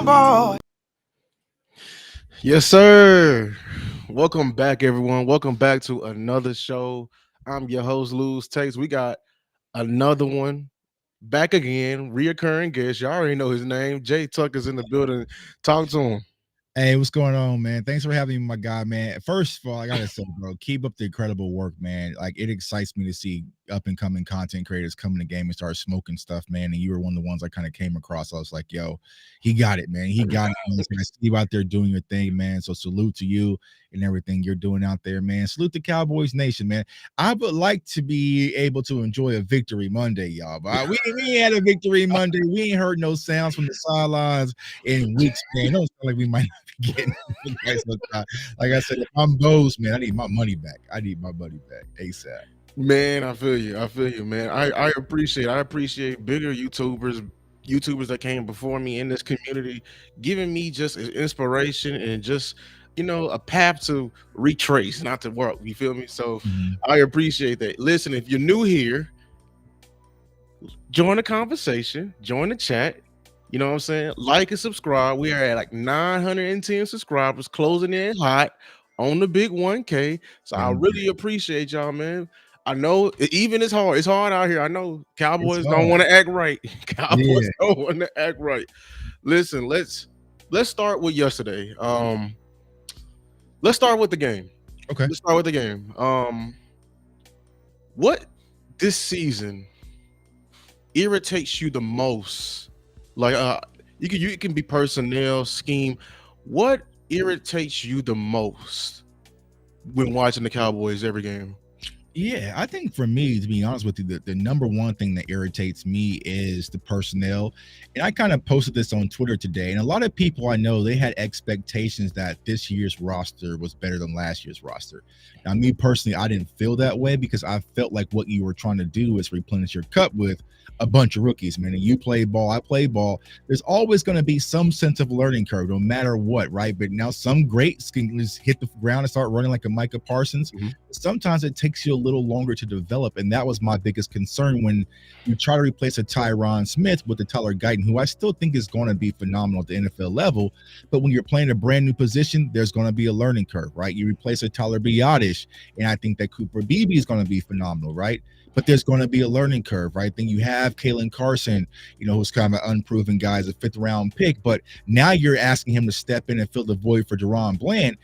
boy. Yes, sir. Welcome back, everyone. Welcome back to another show. I'm your host, Luz Takes. We got another one back again, reoccurring guest. Y'all already know his name. Jay Tucker's in the building. Talk to him. Hey, what's going on, man? Thanks for having me, my guy, man. First of all, I gotta say, bro, keep up the incredible work, man. Like it excites me to see up and coming content creators come in the game and start smoking stuff, man. And you were one of the ones I kind of came across. I was like, yo, he got it, man. He got it. Man. I see you out there doing your thing, man. So salute to you and everything you're doing out there, man. Salute to Cowboys Nation, man. I would like to be able to enjoy a victory Monday, y'all. But we ain't had a victory Monday. We ain't heard no sounds from the sidelines in weeks, man. It don't sound like we might getting like I said, if I'm Bose, man, I need my money back. I need my money back ASAP. Man, I feel you. I feel you, man. I appreciate bigger YouTubers that came before me in this community, giving me just inspiration and just a path to retrace, not to work. You feel me? So I appreciate that. Listen, if you're new here, join the conversation, join the chat. You know what I'm saying? Like and subscribe. We are at like 910 subscribers, closing in hot on the big 1K. So I really appreciate y'all, man. I know even it's hard. It's hard out here. I know Cowboys don't want to act right. Cowboys don't want to act right. Listen, let's start with yesterday. Let's start with the game. Okay. Let's start with the game. What this season irritates you the most? Like you can be personnel, scheme. What irritates you the most when watching the Cowboys every game? Yeah, I think for me, to be honest with you, the number one thing that irritates me is the personnel. And I kind of posted this on Twitter today. And a lot of people I know, they had expectations that this year's roster was better than last year's roster. Now, me personally, I didn't feel that way because I felt like what you were trying to do is replenish your cup with a bunch of rookies, man. And you play ball, I play ball. There's always going to be some sense of learning curve, no matter what, right? But now some greats can just hit the ground and start running like a Micah Parsons. Sometimes it takes you a little longer to develop, and that was my biggest concern when you try to replace a Tyron Smith with a Tyler Guyton, who I still think is going to be phenomenal at the NFL level. But when you're playing a brand new position, there's going to be a learning curve, right? You replace a Tyler Biotish, and I think that Cooper Beebe is going to be phenomenal, right? But there's going to be a learning curve, right? Then you have Kalen Carson, who's kind of an unproven guy as a fifth-round pick, but now you're asking him to step in and fill the void for Deron Bland.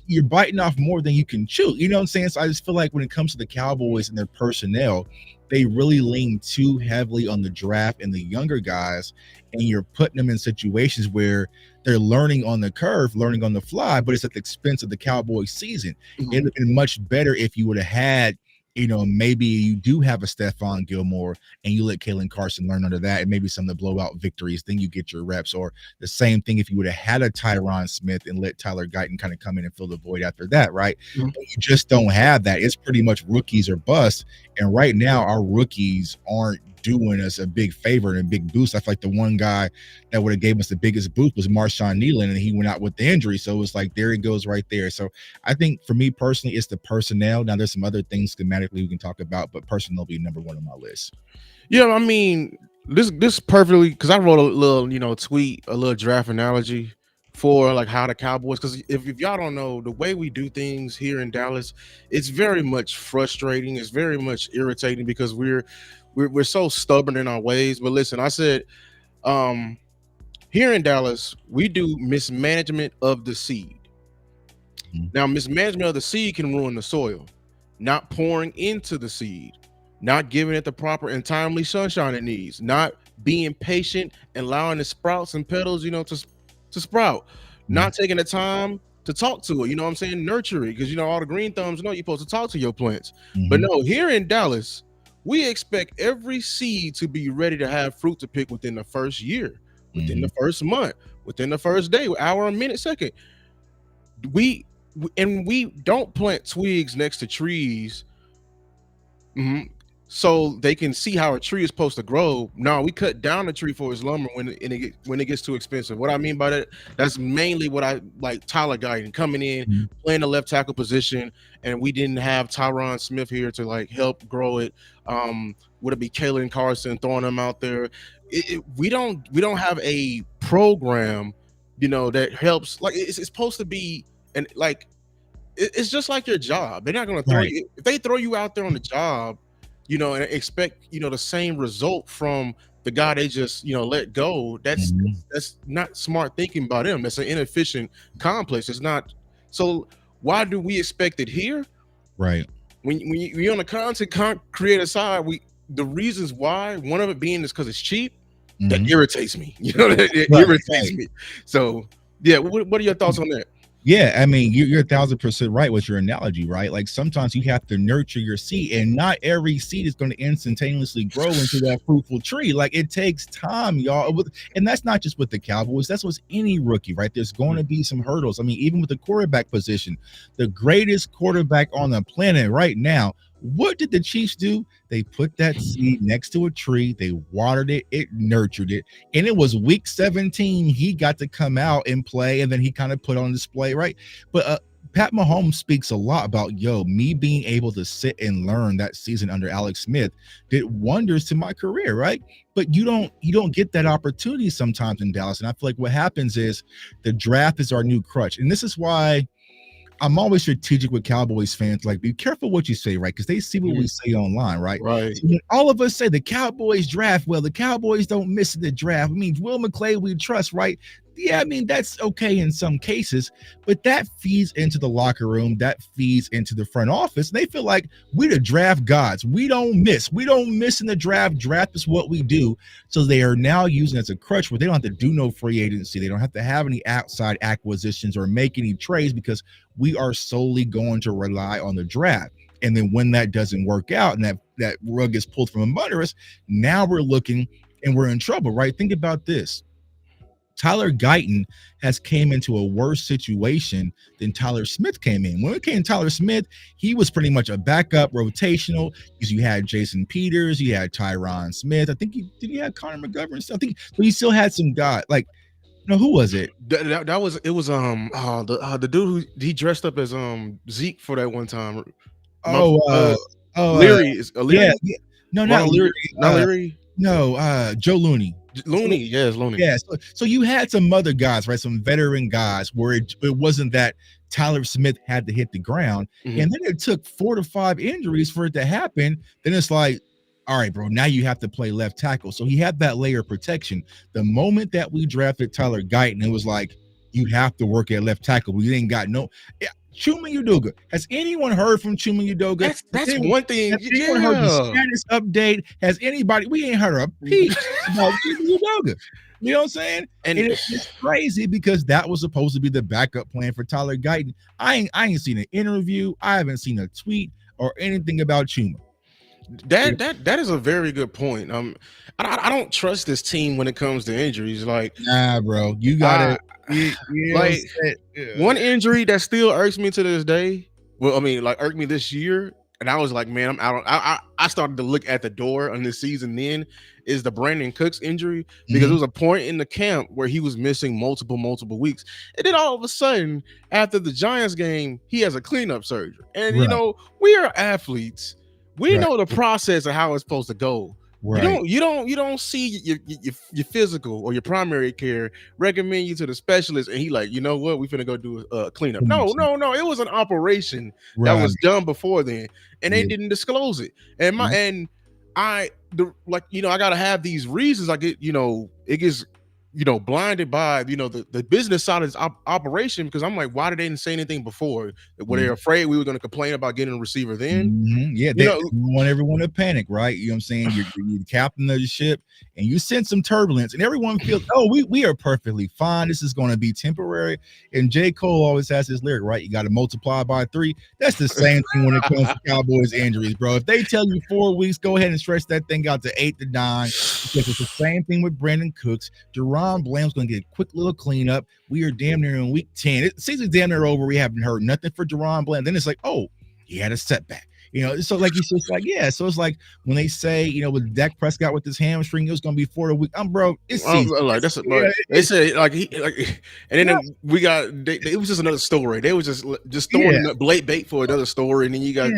You're biting off more than you can chew. You know what I'm saying? So I just feel like when it comes to the Cowboys and their personnel, they really lean too heavily on the draft and the younger guys, and you're putting them in situations where they're learning on the curve, learning on the fly, but it's at the expense of the Cowboys season. It would have been much better if you would have had maybe you do have a Stephon Gilmore and you let Kalen Carson learn under that, and maybe some of the blowout victories, then you get your reps. Or the same thing if you would have had a Tyron Smith and let Tyler Guyton kind of come in and fill the void after that, right? But you just don't have that. It's pretty much rookies or bust. And right now, our rookies aren't doing us a big favor and a big boost. I feel like the one guy that would have gave us the biggest boost was Marshawn Nealon, and he went out with the injury. So it was like, there it goes right there. So I think for me personally, it's the personnel. Now there's some other things schematically we can talk about, but personnel will be number one on my list. Yeah, I mean, this perfectly, because I wrote a little, tweet, a little draft analogy for like how the Cowboys, because if y'all don't know, the way we do things here in Dallas, it's very much frustrating. It's very much irritating because we're so stubborn in our ways. But listen, I said, here in Dallas, we do mismanagement of the seed. Now, mismanagement of the seed can ruin the soil. Not pouring into the seed, not giving it the proper and timely sunshine it needs, not being patient and allowing the sprouts and petals, to sprout, not taking the time to talk to it, you know what I'm saying? Nurture it, because all the green thumbs know you're supposed to talk to your plants. But no, here in Dallas, we expect every seed to be ready to have fruit to pick within the first year, within the first month, within the first day, hour, a minute, second. We don't plant twigs next to trees so they can see how a tree is supposed to grow. No, we cut down the tree for its lumber when it gets too expensive. What I mean by that, that's mainly what I like. Tyler Guyton coming in, playing the left tackle position, and we didn't have Tyron Smith here to like help grow it. Would it be Kalen Carson throwing them out there? We don't have a program that helps. Like it's supposed to be, and like it's just like your job. They're not going to throw Right. you if they throw you out there on the job, and expect the same result from the guy they just let go. That's Mhm. that's not smart thinking by them. That's an inefficient complex. It's not. So why do we expect it here? Right. When you're on the content creator side, the reasons why, one of it being is because it's cheap. That Mhm. irritates me. It Right. irritates Right. me. So yeah, what are your thoughts on that? Yeah, I mean, you're 1,000% right with your analogy, right? Like sometimes you have to nurture your seed, and not every seed is going to instantaneously grow into that fruitful tree. Like it takes time, y'all. And that's not just with the Cowboys, that's with any rookie, right? There's going to be some hurdles. I mean, even with the quarterback position, the greatest quarterback on the planet right now. What did the Chiefs do? They put that seed next to a tree, they watered it, it nurtured it, and it was week 17 he got to come out and play, and then he kind of put on display, right? But Pat Mahomes speaks a lot about me being able to sit and learn that season under Alex Smith did wonders to my career, right? But you don't get that opportunity sometimes in Dallas, and I feel like what happens is the draft is our new crutch, and this is why I'm always strategic with Cowboys fans. Like, be careful what you say, right? Because they see what we say online, right? Right. So when all of us say the Cowboys draft, well, the Cowboys don't miss the draft. I mean, Will McClay, we trust, right? Yeah, I mean, that's okay in some cases, but that feeds into the locker room, that feeds into the front office. They feel like we the draft gods. We don't miss. We don't miss in the draft. Draft is what we do. So they are now using it as a crutch where they don't have to do no free agency. They don't have to have any outside acquisitions or make any trades because we are solely going to rely on the draft. And then when that doesn't work out and that rug gets pulled from under us, now we're looking and we're in trouble, right? Think about this. Tyler Guyton has came into a worse situation than Tyler Smith came in. When it came to Tyler Smith, he was pretty much a backup rotational because you had Jason Peters, you had Tyron Smith. I think he had Connor McGovern. I think, but he still had some guy like, who was it? That was it. Was the dude who he dressed up as Zeke for that one time. My Oh, Leary is yeah, Leary. yeah. No, not Ron Leary. Leary. Not Leary. No, Joe Looney. Looney. Yes, Looney. Yeah, so you had some other guys, right? Some veteran guys where it wasn't that Tyler Smith had to hit the ground. Mhm. And then it took 4 to 5 injuries for it to happen. Then it's like, all right, bro, now you have to play left tackle. So he had that layer of protection. The moment that we drafted Tyler Guyton, it was like, you have to work at left tackle. We ain't got no. Yeah, Chuma Udoga. Has anyone heard from Chuma Udoga? That's one thing. Has anyone heard the Yeah. status update? Has anybody? We ain't heard a peep about Chuma Udoga. You know what I'm saying? And It's crazy because that was supposed to be the backup plan for Tyler Guyton. I ain't seen an interview. I haven't seen a tweet or anything about Chuma. that is a very good point. I don't trust this team when it comes to injuries. Like, nah, bro, you got it. Like one injury that still irks me to this day. Well, I mean, like irked me this year, and I was like, man, I'm out. I started to look at the door on this season. Then is the Brandon Cooks injury because there was a point in the camp where he was missing multiple weeks, and then all of a sudden after the Giants game, he has a cleanup surgery. And Right. we are athletes. We Right. know the process of how it's supposed to go. Right. You don't see your physical or your primary care recommend you to the specialist, and he like, you know what, we finna go do a cleanup. No, it was an operation that Right. was done before then, and they Yeah. didn't disclose it. And I gotta have these reasons. I get, it gets blinded by the business side of this operation, because I'm like, why did they didn't say anything before? Were they afraid we were going to complain about getting a receiver then? Yeah, they want everyone to panic, right? You know what I'm saying? You're the captain of the ship, and you sense some turbulence, and everyone feels, oh, we are perfectly fine. This is going to be temporary. And J. Cole always has this lyric, right? You got to multiply by 3. That's the same thing when it comes to Cowboys injuries, bro. If they tell you 4 weeks, go ahead and stretch that thing out to 8 to 9, because it's the same thing with Brandon Cooks. Deron Bland's going to get a quick little cleanup. We are damn near in week 10. Season's damn near over. We haven't heard nothing for Deron Bland. Then it's like, oh, he had a setback. So like it's just like, yeah. So it's like when they say, with Dak Prescott with his hamstring, it was gonna be 4 week. Bro, it's season. Like that's but they said like he like, and then we got it was just another story. They was just throwing bait for another story, and then you got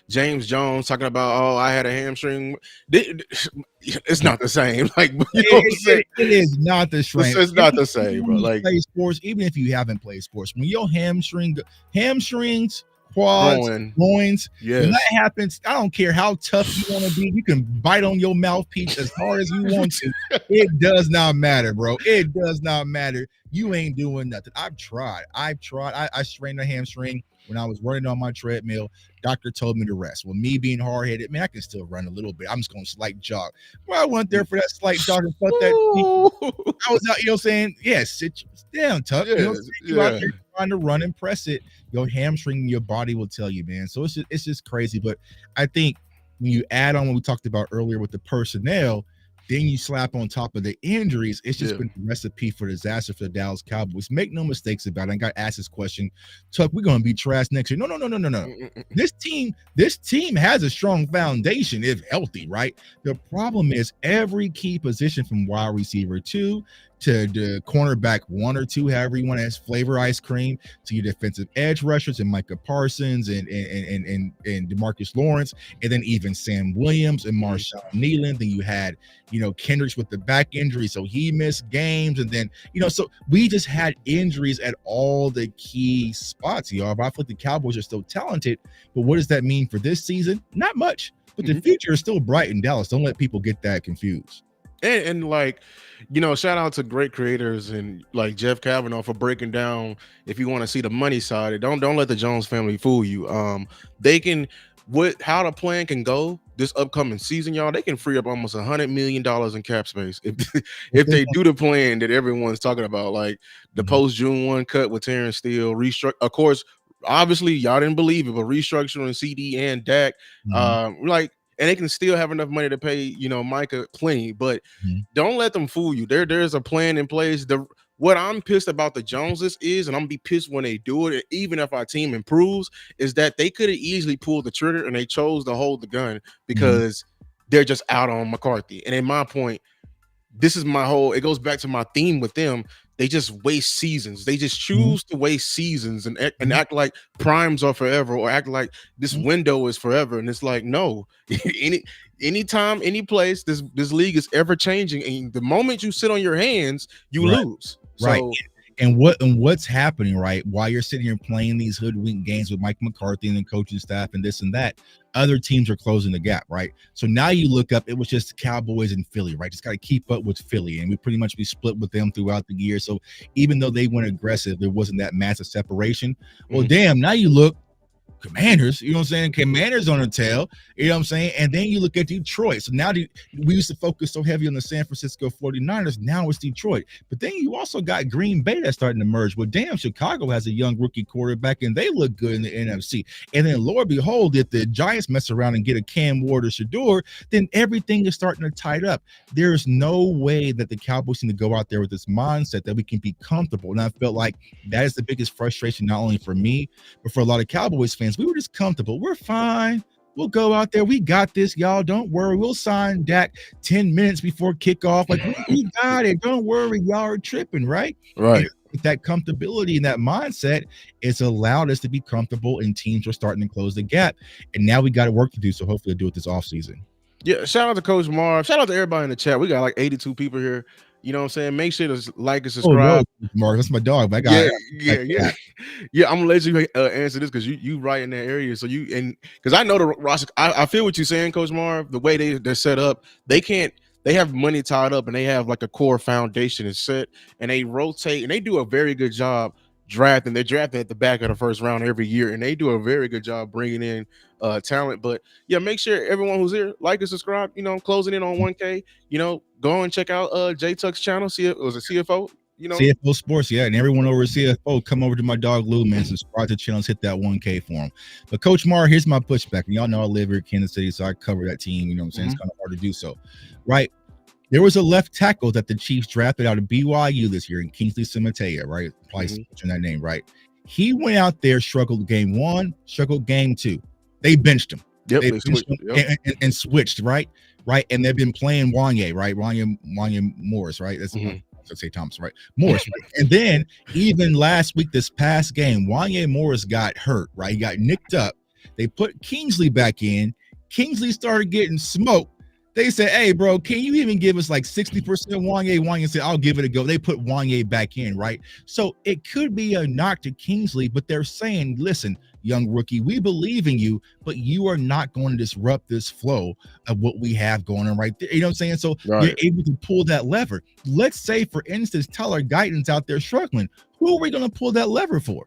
James Jones talking about, oh, I had a hamstring. It's not the same. Like what I'm saying? It is not the same. It's not the same, bro. Like play sports, even if you haven't played sports, when your hamstrings, quads, groins, when that happens, I don't care how tough you want to be, you can bite on your mouthpiece as hard as you want to. It does not matter, bro. It does not matter. You ain't doing nothing. I've tried. I strained a hamstring when I was running on my treadmill. Doctor told me to rest. Well, me being hard-headed, man, I can still run a little bit. I'm just going to slight jog. Well, I went there for that slight jog and felt that. I was out, saying, sit down, Tuck. You out there trying to run and press it. Your hamstring, your body will tell you, man. So it's just crazy. But I think when you add on what we talked about earlier with the personnel, then you slap on top of the injuries, it's just been a recipe for disaster for the Dallas Cowboys. Make no mistakes about it. I got asked this question, Tuck, we're going to be trash next year. No. This team has a strong foundation if healthy, right? The problem is every key position from wide receiver 2 to the cornerback 1 or 2, however you want to flavor ice cream, to your defensive edge rushers and Micah Parsons and DeMarcus Lawrence, and then even Sam Williams and Marshawn Nealon. Then you had, Kendricks with the back injury, so he missed games. And then, so we just had injuries at all the key spots, y'all. But I feel like the Cowboys are still talented. But what does that mean for this season? Not much. But the future is still bright in Dallas. Don't let people get that confused. And like, shout out to great creators and like Jeff Kavanaugh for breaking down, if you want to see the money side, don't let the Jones family fool you. They can, how the plan can go this upcoming season, y'all, they can free up almost $100 million in cap space if they do the plan that everyone's talking about, like the post June 1 cut with Terrence Steele, restructure. Of course, obviously y'all didn't believe it, but restructuring CD and Dak, and they can still have enough money to pay, Micah plenty, but don't let them fool you. There's a plan in place. What I'm pissed about the Joneses is, and I'm gonna be pissed when they do it, even if our team improves, is that they could have easily pulled the trigger and they chose to hold the gun because they're just out on McCarthy. And in my point, this is it goes back to my theme with them. They just waste seasons. They just choose to waste seasons and act like primes are forever, or act like this window is forever. And it's like, no, anytime, any place, this league is ever changing. And the moment you sit on your hands, you lose. Right. So, and what's happening, right? While you're sitting here playing these hoodwink games with Mike McCarthy and the coaching staff and this and that, other teams are closing the gap, right? So now you look up, it was just the Cowboys and Philly, right? Just got to keep up with Philly, and we pretty much be split with them throughout the year. So even though they went aggressive, there wasn't that massive separation. Well, damn, now you look, Commanders, you know what I'm saying? Commanders on the tail, you know what I'm saying? And then you look at Detroit. So now we used to focus so heavy on the San Francisco 49ers. Now it's Detroit. But then you also got Green Bay that's starting to merge. Well, damn, Chicago has a young rookie quarterback, and they look good in the NFC. And then, Lord behold, if the Giants mess around and get a Cam Ward or Shador, then everything is starting to tighten up. There's no way that the Cowboys need to go out there with this mindset that we can be comfortable. And I felt like that is the biggest frustration, not only for me, but for a lot of Cowboys fans. We were just comfortable. We're fine. We'll go out there. We got this, y'all. Don't worry. We'll sign Dak 10 minutes before kickoff. Like, we got it. Don't worry. Y'all are tripping, right? Right. With that comfortability and that mindset, it's allowed us to be comfortable, and teams are starting to close the gap. And now we got work to do. So hopefully we'll do it this offseason. Yeah. Shout out to Coach Marv. Shout out to everybody in the chat. We got like 82 people here. You know what I'm saying? Make sure to like and subscribe. Oh, no, Mark, that's my dog. But Yeah. I'm gonna let you answer this because you right in that area. So because I know the roster. I feel what you're saying, Coach Marv. The way they're set up, they have money tied up, and they have like a core foundation is set, and they rotate, and they do a very good job drafting. They're drafting at the back of the first round every year, and they do a very good job bringing in talent. But yeah, make sure everyone who's here like and subscribe. Closing in on 1K. Go and check out J Tuck's channel. See, it was a CFO. CFO Sports, yeah, and everyone over at CFO, come over to my dog Lou, man. Subscribe to the channels, hit that 1K for him. But Coach Mar, here's my pushback. And y'all know I live here in Kansas City, so I cover that team. You know what I'm saying? It's kind of hard to do so, right? There was a left tackle that the Chiefs drafted out of BYU this year in Kingsley Cemetery, right? Probably mention that name, right? He went out there, struggled game 1, struggled game 2. They benched him. Yep, They they benched switched. him Yep. and switched, right? And they've been playing Wanye, right? Wanye Morris, right? That's I say Thomas, right? Morris, right? And then even last week, this past game, Wanye Morris got hurt, right? He got nicked up. They put Kingsley back in. Kingsley started getting smoked. They said, "Hey, bro, can you even give us like 60% Wanye?" Wanye said, "I'll give it a go." They put Wanye back in, right? So it could be a knock to Kingsley, but they're saying, "Listen, young rookie, we believe in you, but you are not going to disrupt this flow of what we have going on right there." You know what I'm saying? So you're able to pull that lever. Let's say, for instance, Tyler Guyton's out there struggling. Who are we going to pull that lever for?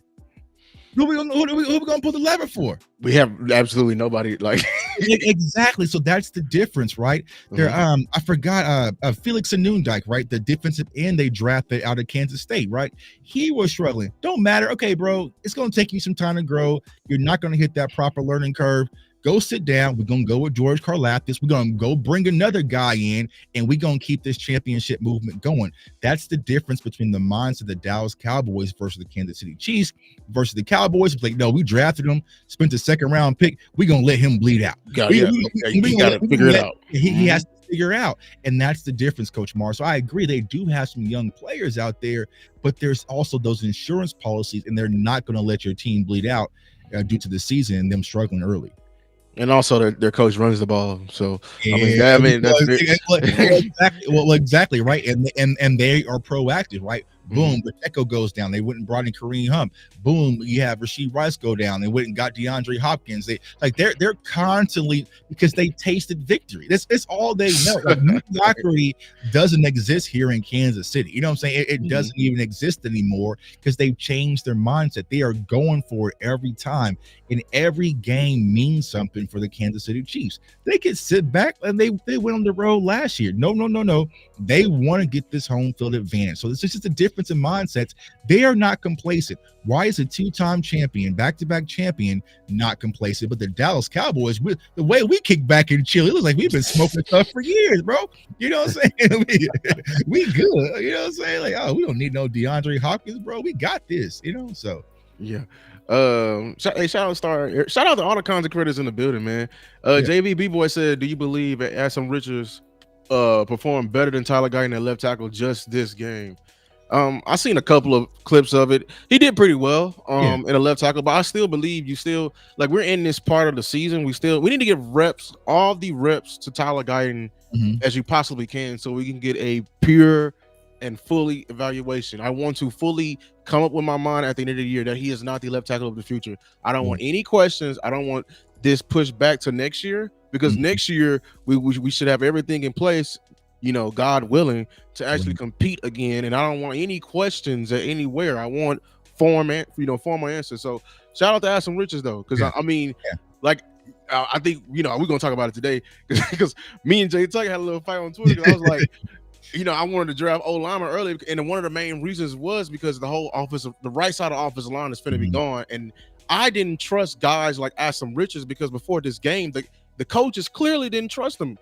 Who are we going to pull the lever for? We have absolutely nobody like Exactly. So that's the difference, right? There, I forgot Felix Anundike, right? The defensive end they drafted out of Kansas State, right? He was struggling. Don't matter. Okay, bro, it's going to take you some time to grow. You're not going to hit that proper learning curve. Go sit down. We're going to go with George Karlaftis. We're going to go bring another guy in, and we're going to keep this championship movement going. That's the difference between the minds of the Dallas Cowboys versus the Kansas City Chiefs versus the Cowboys. It's like, no, we drafted him, spent a second-round pick. We're going to let him bleed out. You got to figure it out. He has to figure out, and that's the difference, Coach Mar. So I agree, they do have some young players out there, but there's also those insurance policies, and they're not going to let your team bleed out due to the season and them struggling early. And also, their coach runs the ball. So exactly right. And they are proactive, right? Boom, Pacheco goes down. They went and brought in Kareem Hunt. Boom, you have Rasheed Rice go down. They went and got DeAndre Hopkins. They're constantly, because they tasted victory. It's all they know. Like, mediocrity doesn't exist here in Kansas City. You know what I'm saying? It doesn't even exist anymore because they've changed their mindset. They are going for it every time, and every game means something for the Kansas City Chiefs. They could sit back, and they went on the road last year. No. They want to get this home field advantage. So this is just a difference in mindsets. They are not complacent. Why is a two-time champion, back-to-back champion, not complacent? But the Dallas Cowboys, the way we kick back and chill, it looks like we've been smoking stuff for years, bro. You know what I'm saying? we good. You know what I'm saying? Like, oh, we don't need no DeAndre Hopkins, bro. We got this. You know, so yeah. Shout out to all the content creators in the building, man. JV B-Boy said, "Do you believe Ashton Richards performed better than Tyler Guyton at left tackle just this game?" I seen a couple of clips of it. He did pretty well in a left tackle, but I still believe we're in this part of the season. We need to give all the reps to Tyler Guyton as you possibly can, so we can get a pure and fully evaluation. I want to fully come up with my mind at the end of the year that he is not the left tackle of the future. I don't want any questions. I don't want this pushed back to next year, because next year we should have everything in place, God willing, to actually compete again. And I don't want any questions anywhere. I want formal answers. So shout out to Ashton Richards though, because I think we're gonna talk about it today because me and Jay Tucker had a little fight on Twitter. I was like, I wanted to draft O-lineman early, and one of the main reasons was because the right side of the offensive line is finna be gone, and I didn't trust guys like Ashton Richards because before this game, the coaches clearly didn't trust him.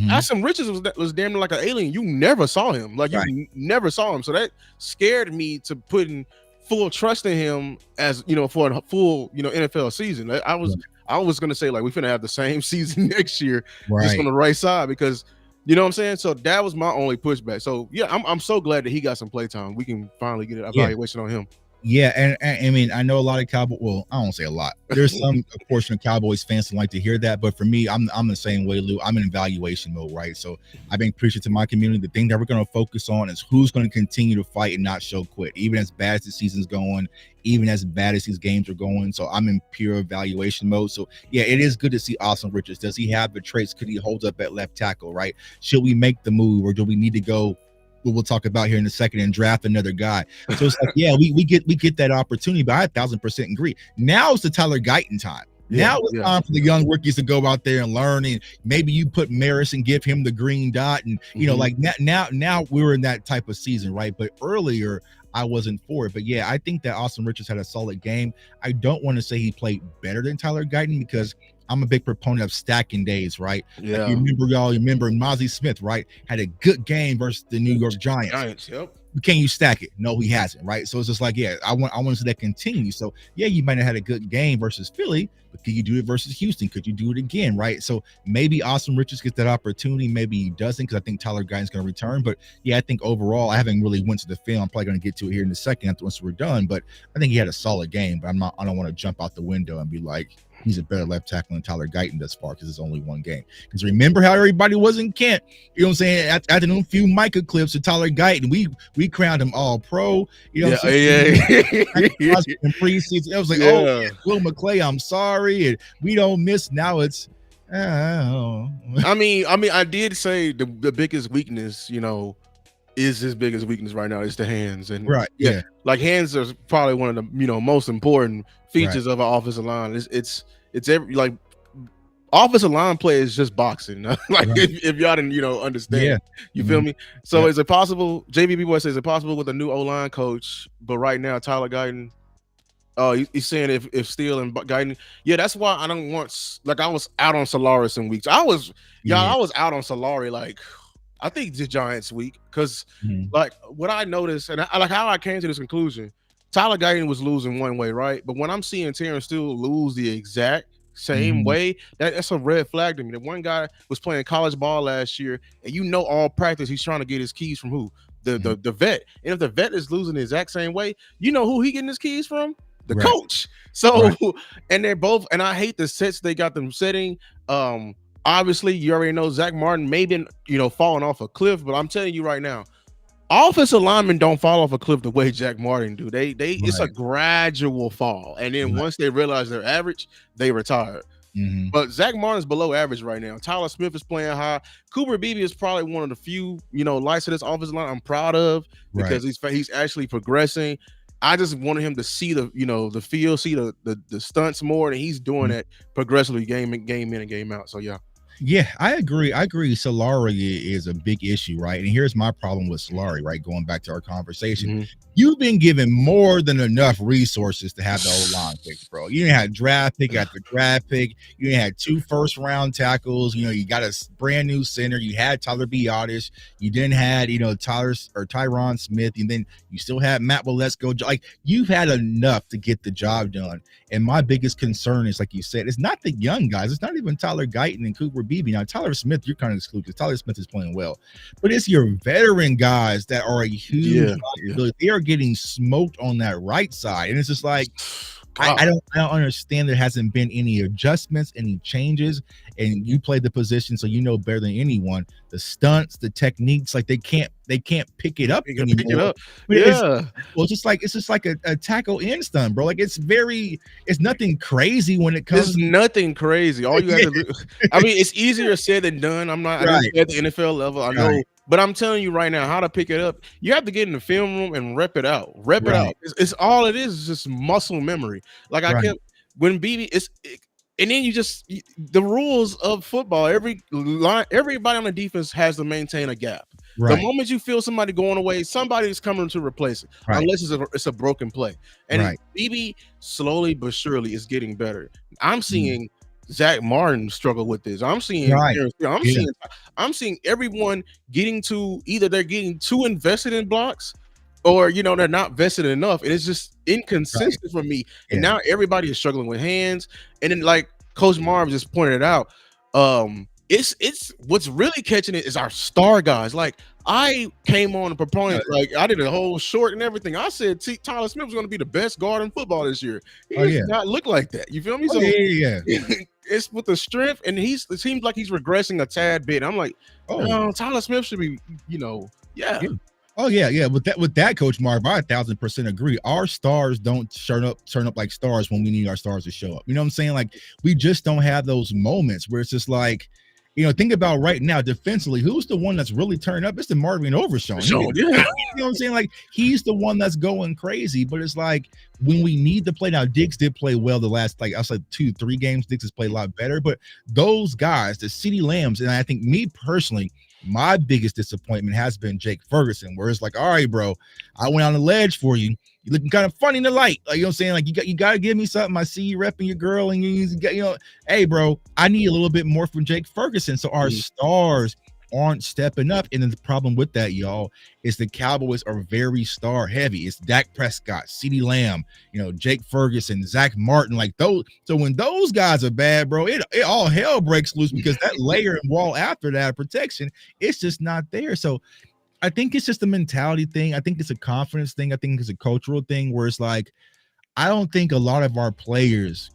Ashton Richards was damn near like an alien. You never saw him, you never saw him. So that scared me to put in full trust in him as for a full NFL season. I was gonna say, like, we finna have the same season next year, just on the right side, because you know what I'm saying. So that was my only pushback. So yeah, I'm so glad that he got some play time. We can finally get an evaluation on him. Yeah, and I mean, I know a lot of Cowboys. Well, I won't say a lot. There's some portion of Cowboys fans that like to hear that, but for me, I'm the same way, Lou. I'm in evaluation mode, right? So I've been preaching to my community. The thing that we're going to focus on is who's going to continue to fight and not show quit, even as bad as the season's going, even as bad as these games are going. So I'm in pure evaluation mode. So yeah, it is good to see Ashton Richards. Does he have the traits? Could he hold up at left tackle, right? Should we make the move, or do we need to go? We'll talk about here in a second and draft another guy. So it's like, yeah, we get that opportunity, but I 1,000% agree. Now it's the Tyler Guyton time. Now it's time for the young rookies to go out there and learn, and maybe you put Maris and give him the green dot, and like now we're in that type of season, right? But earlier I wasn't for it. But yeah, I think that Ashton Richards had a solid game. I don't want to say he played better than Tyler Guyton because I'm a big proponent of stacking days, right? Yeah. Like you remember Mozzie Smith, right? Had a good game versus the New York Giants. Yep. can you stack it? No, he hasn't, right? So it's just like, yeah, I want to see that continue. So yeah, you might have had a good game versus Philly, but can you do it versus Houston? Could you do it again, right? So maybe Austin Richards gets that opportunity, maybe he doesn't, because I think Tyler Guyton's going to return. But yeah, I think overall, I haven't really went to the film. I'm probably going to get to it here in a second once we're done. But I think he had a solid game. But I don't want to jump out the window and be like, he's a better left tackle than Tyler Guyton thus far because it's only one game. Because remember how everybody was in Kent, you know what I'm saying? After them few Micah clips of Tyler Guyton, we crowned him all pro. You know what I'm saying? Yeah. In preseason, it was like, oh, Will McClay, I'm sorry, and we don't miss. Now it's, oh. I mean, I did say the biggest weakness, is his biggest weakness right now is the hands, and right, yeah, like hands are probably one of the most important features of an offensive line. It's every like offensive line play is just boxing. Like if y'all didn't understand, you feel me? So is it possible? JVB boy says, is it possible with a new O-line coach? But right now, Tyler Guyton. He's saying if Steele and Guyton, that's why I don't want. Like I was out on Solari some weeks. I was out on Solari like. I think the Giants week because like what I noticed and like how I came to this conclusion, Tyler Guyton was losing one way, right? But when I'm seeing Terrence Steele lose the exact same way, that's a red flag to me. The one guy was playing college ball last year, and all practice he's trying to get his keys from who? The vet. And if the vet is losing the exact same way, you know who he getting his keys from? The coach. So and they're both, and I hate the sets they got them setting. Obviously, you already know Zach Martin may been, falling off a cliff, but I'm telling you right now, offensive linemen don't fall off a cliff the way Zach Martin do. They it's a gradual fall, and then once they realize they're average, they retire. But Zach Martin's below average right now. Tyler Smith is playing high. Cooper Beebe is probably one of the few, lights of this offensive line I'm proud of because he's actually progressing. I just wanted him to see the field, see the stunts more, and he's doing that progressively game in and game out. So yeah, I agree. Solari is a big issue, right? And here's my problem with Solari, right? Going back to our conversation, you've been given more than enough resources to have the O-line picks, bro. You didn't have draft pick after draft pick. You didn't have 2 first-round tackles. You got a brand new center. You had Tyler Biadasz. You didn't had Tyron Smith, and then you still had Matt Waletzko. Like you've had enough to get the job done. And my biggest concern is, like you said, it's not the young guys. It's not even Tyler Guyton and Cooper Beebe. Now, Tyler Smith, you're kind of excluded because Tyler Smith is playing well. But it's your veteran guys that are a huge They are getting smoked on that right side. And it's just like, I don't understand there hasn't been any adjustments, any changes, and you play the position, so you know better than anyone. The stunts, the techniques, like they can't pick it up anymore. It's just like a tackle in stunt, bro. Like it's nothing crazy when it comes. It's nothing crazy. All you have to do. I mean, it's easier said than done. I don't at the NFL level. I know. But I'm telling you right now, how to pick it up. You have to get in the film room and rep it out. It out. It's all it is just muscle memory. Like I kept when BB and then the rules of football. Everybody on the defense has to maintain a gap. The moment you feel somebody going away, somebody's coming to replace it, unless it's a broken play. And BB slowly but surely is getting better. I'm seeing. Zach Martin struggle with this. I'm seeing everyone getting to either they're getting too invested in blocks or they're not vested enough. And it's just inconsistent for me. And now everybody is struggling with hands. And then like Coach Marv just pointed out, it's what's really catching it is our star guys. Like I came on a proponent, like I did a whole short and everything. I said Tyler Smith was going to be the best guard in football this year. He does not look like that. You feel me? It's with the strength, and it seems like he's regressing a tad bit. I'm like, Tyler Smith should be, Oh yeah. With that, Coach Marv, I 1,000% agree. Our stars don't turn up like stars when we need our stars to show up. You know what I'm saying? Like we just don't have those moments where it's just like, think about right now defensively, who's the one that's really turning up? It's the Marvin Overshown. You know what I'm saying? Like he's the one that's going crazy, but it's like when we need to play now, Diggs did play well the last, like I said, 2-3 games. Diggs has played a lot better, but those guys, the CeeDee Lambs, and I think me personally, my biggest disappointment has been Jake Ferguson, where it's like, all right, bro, I went on the ledge for you. You're looking kind of funny in the light. Like, you know what I'm saying? Like, you got to give me something. I see you repping your girl, and you got, hey, bro, I need a little bit more from Jake Ferguson. So our stars aren't stepping up. And then the problem with that, y'all, is the Cowboys are very star heavy. It's Dak Prescott, CeeDee Lamb, Jake Ferguson, Zach Martin, like those. So when those guys are bad, bro, it all hell breaks loose because that layer and wall after that protection, it's just not there. So I think it's just a mentality thing. I think it's a confidence thing. I think it's a cultural thing where it's like, I don't think a lot of our players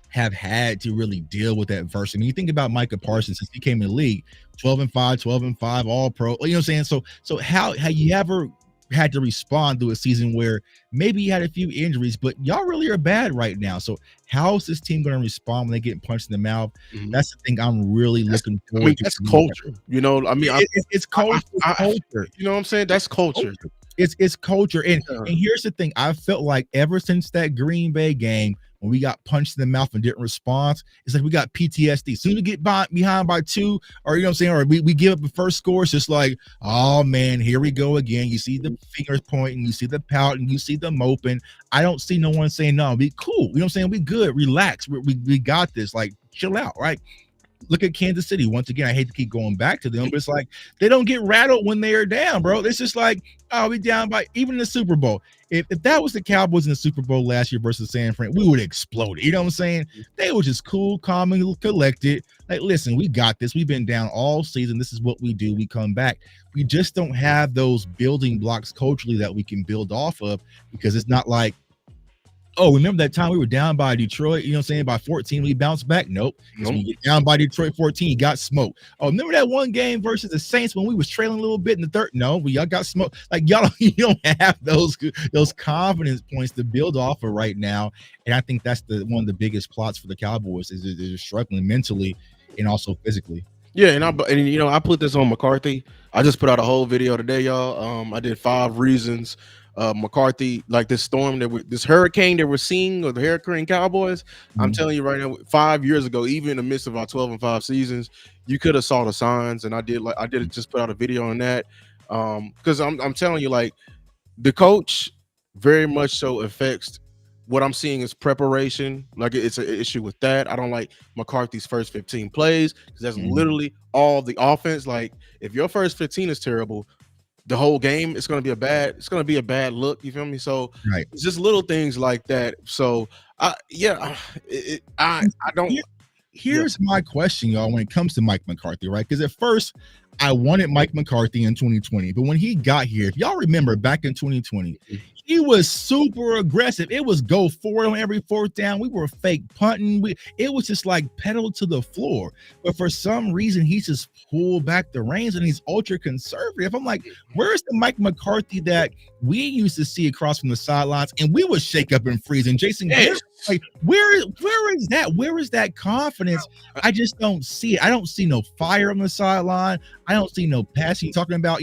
have had to really deal with adversity. I mean, you think about Micah Parsons since he came in the league, 12-5, all pro. You know what I'm saying? So how you ever had to respond to a season where maybe you had a few injuries, but y'all really are bad right now. So how is this team going to respond when they get punched in the mouth? Mm-hmm. That's the thing I'm really looking forward to. That's culture. It's culture. Culture. You know what I'm saying? That's culture. It's culture. And here's the thing. I felt like ever since that Green Bay game, when we got punched in the mouth and didn't respond, it's like we got PTSD. As soon as we get behind by 2, or you know what I'm saying, or we give up the first score, it's just like, oh man, here we go again. You see the fingers pointing, you see the pouting, you see the moping. I don't see no one saying, no, be cool. You know what I'm saying? We good, relax. We got this. Like, chill out, right? Look at Kansas City. Once again, I hate to keep going back to them, but it's like they don't get rattled when they are down, bro. It's just like, oh, we down by even in the Super Bowl. If that was the Cowboys in the Super Bowl last year versus San Fran, we would have exploded. You know what I'm saying? They were just cool, calm, and collected. Like, listen, we got this. We've been down all season. This is what we do. We come back. We just don't have those building blocks culturally that we can build off of, because it's not like, oh, remember that time we were down by Detroit, you know what I'm saying, by 14, we bounced back? Nope. When you get down by Detroit 14, you got smoked. Oh, remember that one game versus the Saints when we was trailing a little bit in the third? No, y'all got smoked. Like, you don't have those confidence points to build off of right now. And I think that's one of the biggest plots for the Cowboys is they're struggling mentally and also physically. Yeah, and I put this on McCarthy. I just put out a whole video today, y'all. I did 5 reasons McCarthy, like this hurricane that we're seeing, or the Hurricane Cowboys. Mm-hmm. I'm telling you right now, 5 years ago, even in the midst of our 12-5 seasons, you could have saw the signs, and I did just put out a video on that, because I'm telling you, like, the coach very much so affects what I'm seeing is preparation. Like, it's an issue with that. I don't like McCarthy's first 15 plays because that's literally all the offense. Like, if your first 15 is terrible, the whole game it's going to be a bad look. You feel me? So right. It's just little things like that. So I don't. Here's my question, y'all, when it comes to Mike McCarthy, right? Because at first I wanted Mike McCarthy in 2020, but when he got here, if y'all remember back in 2020, he was super aggressive. It was go forward on every 4th down. We were fake punting. It was just like pedal to the floor. But for some reason, he just pulled back the reins and he's ultra conservative. I'm like, where's the Mike McCarthy that we used to see across from the sidelines? And we would shake up and freeze. And Jason, like, where is that? Where is that confidence? I just don't see it. I don't see no fire on the sideline. I don't see no passing. Talking about,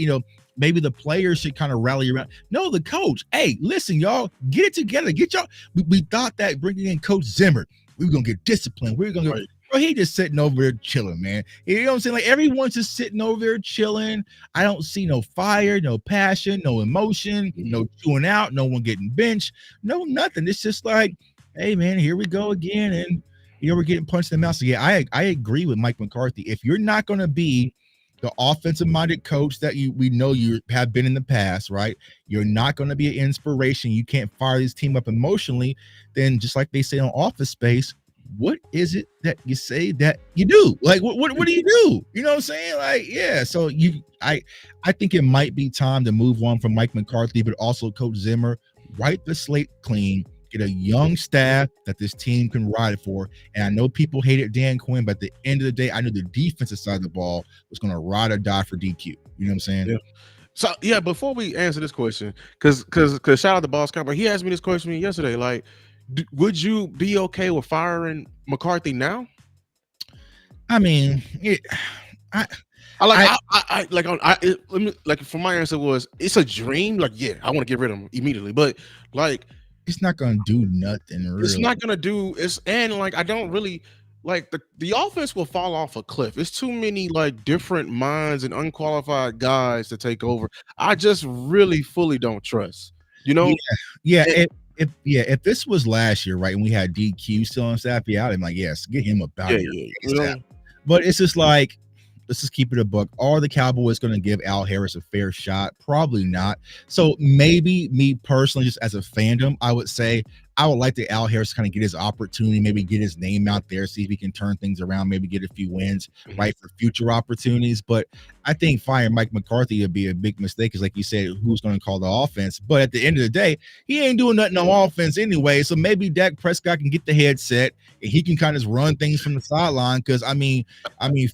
maybe the players should kind of rally around. No, the coach. Hey, listen, y'all, get it together. Get y'all. We thought that bringing in Coach Zimmer, we were gonna get disciplined. We were gonna get. Bro, he just sitting over there chilling, man. You know what I'm saying? Like, everyone's just sitting over there chilling. I don't see no fire, no passion, no emotion, no chewing out, no one getting benched, no nothing. It's just like, hey, man, here we go again, and we're getting punched in the mouth. So yeah, I agree with Mike McCarthy. If you're not gonna be the offensive-minded coach that we know you have been in the past, right? You're not going to be an inspiration. You can't fire this team up emotionally. Then, just like they say on Office Space, what is it that you say that you do? Like, what do you do? You know what I'm saying? Like, yeah. So I think it might be time to move on from Mike McCarthy, but also Coach Zimmer, wipe the slate clean. Get a young staff that this team can ride for. And I know people hated Dan Quinn, but at the end of the day, I knew the defensive side of the ball was going to ride or die for DQ. You know what I'm saying? Yeah. So, yeah, before we answer this question, because shout out to Boss Cowboy, he asked me this question yesterday. Like, would you be okay with firing McCarthy now? I mean, for my answer was, it's a dream. Like, yeah, I want to get rid of him immediately, but like, it's not gonna do nothing. Really. It's not gonna do. I don't really like the offense will fall off a cliff. It's too many like different minds and unqualified guys to take over. I just really fully don't trust. Yeah. If this was last year, right, and we had DQ still on staff, I'm like, yes, get him about here. Yeah. But it's just like, let's just keep it a buck. Are the Cowboys going to give Al Harris a fair shot? Probably not. So maybe me personally, just as a fandom, I would say I would like to Al Harris kind of get his opportunity, maybe get his name out there, see if he can turn things around, maybe get a few wins, right, for future opportunities. But I think firing Mike McCarthy would be a big mistake, because like you said, who's going to call the offense? But at the end of the day, he ain't doing nothing on offense anyway. So maybe Dak Prescott can get the headset and he can kind of run things from the sideline. Because I mean,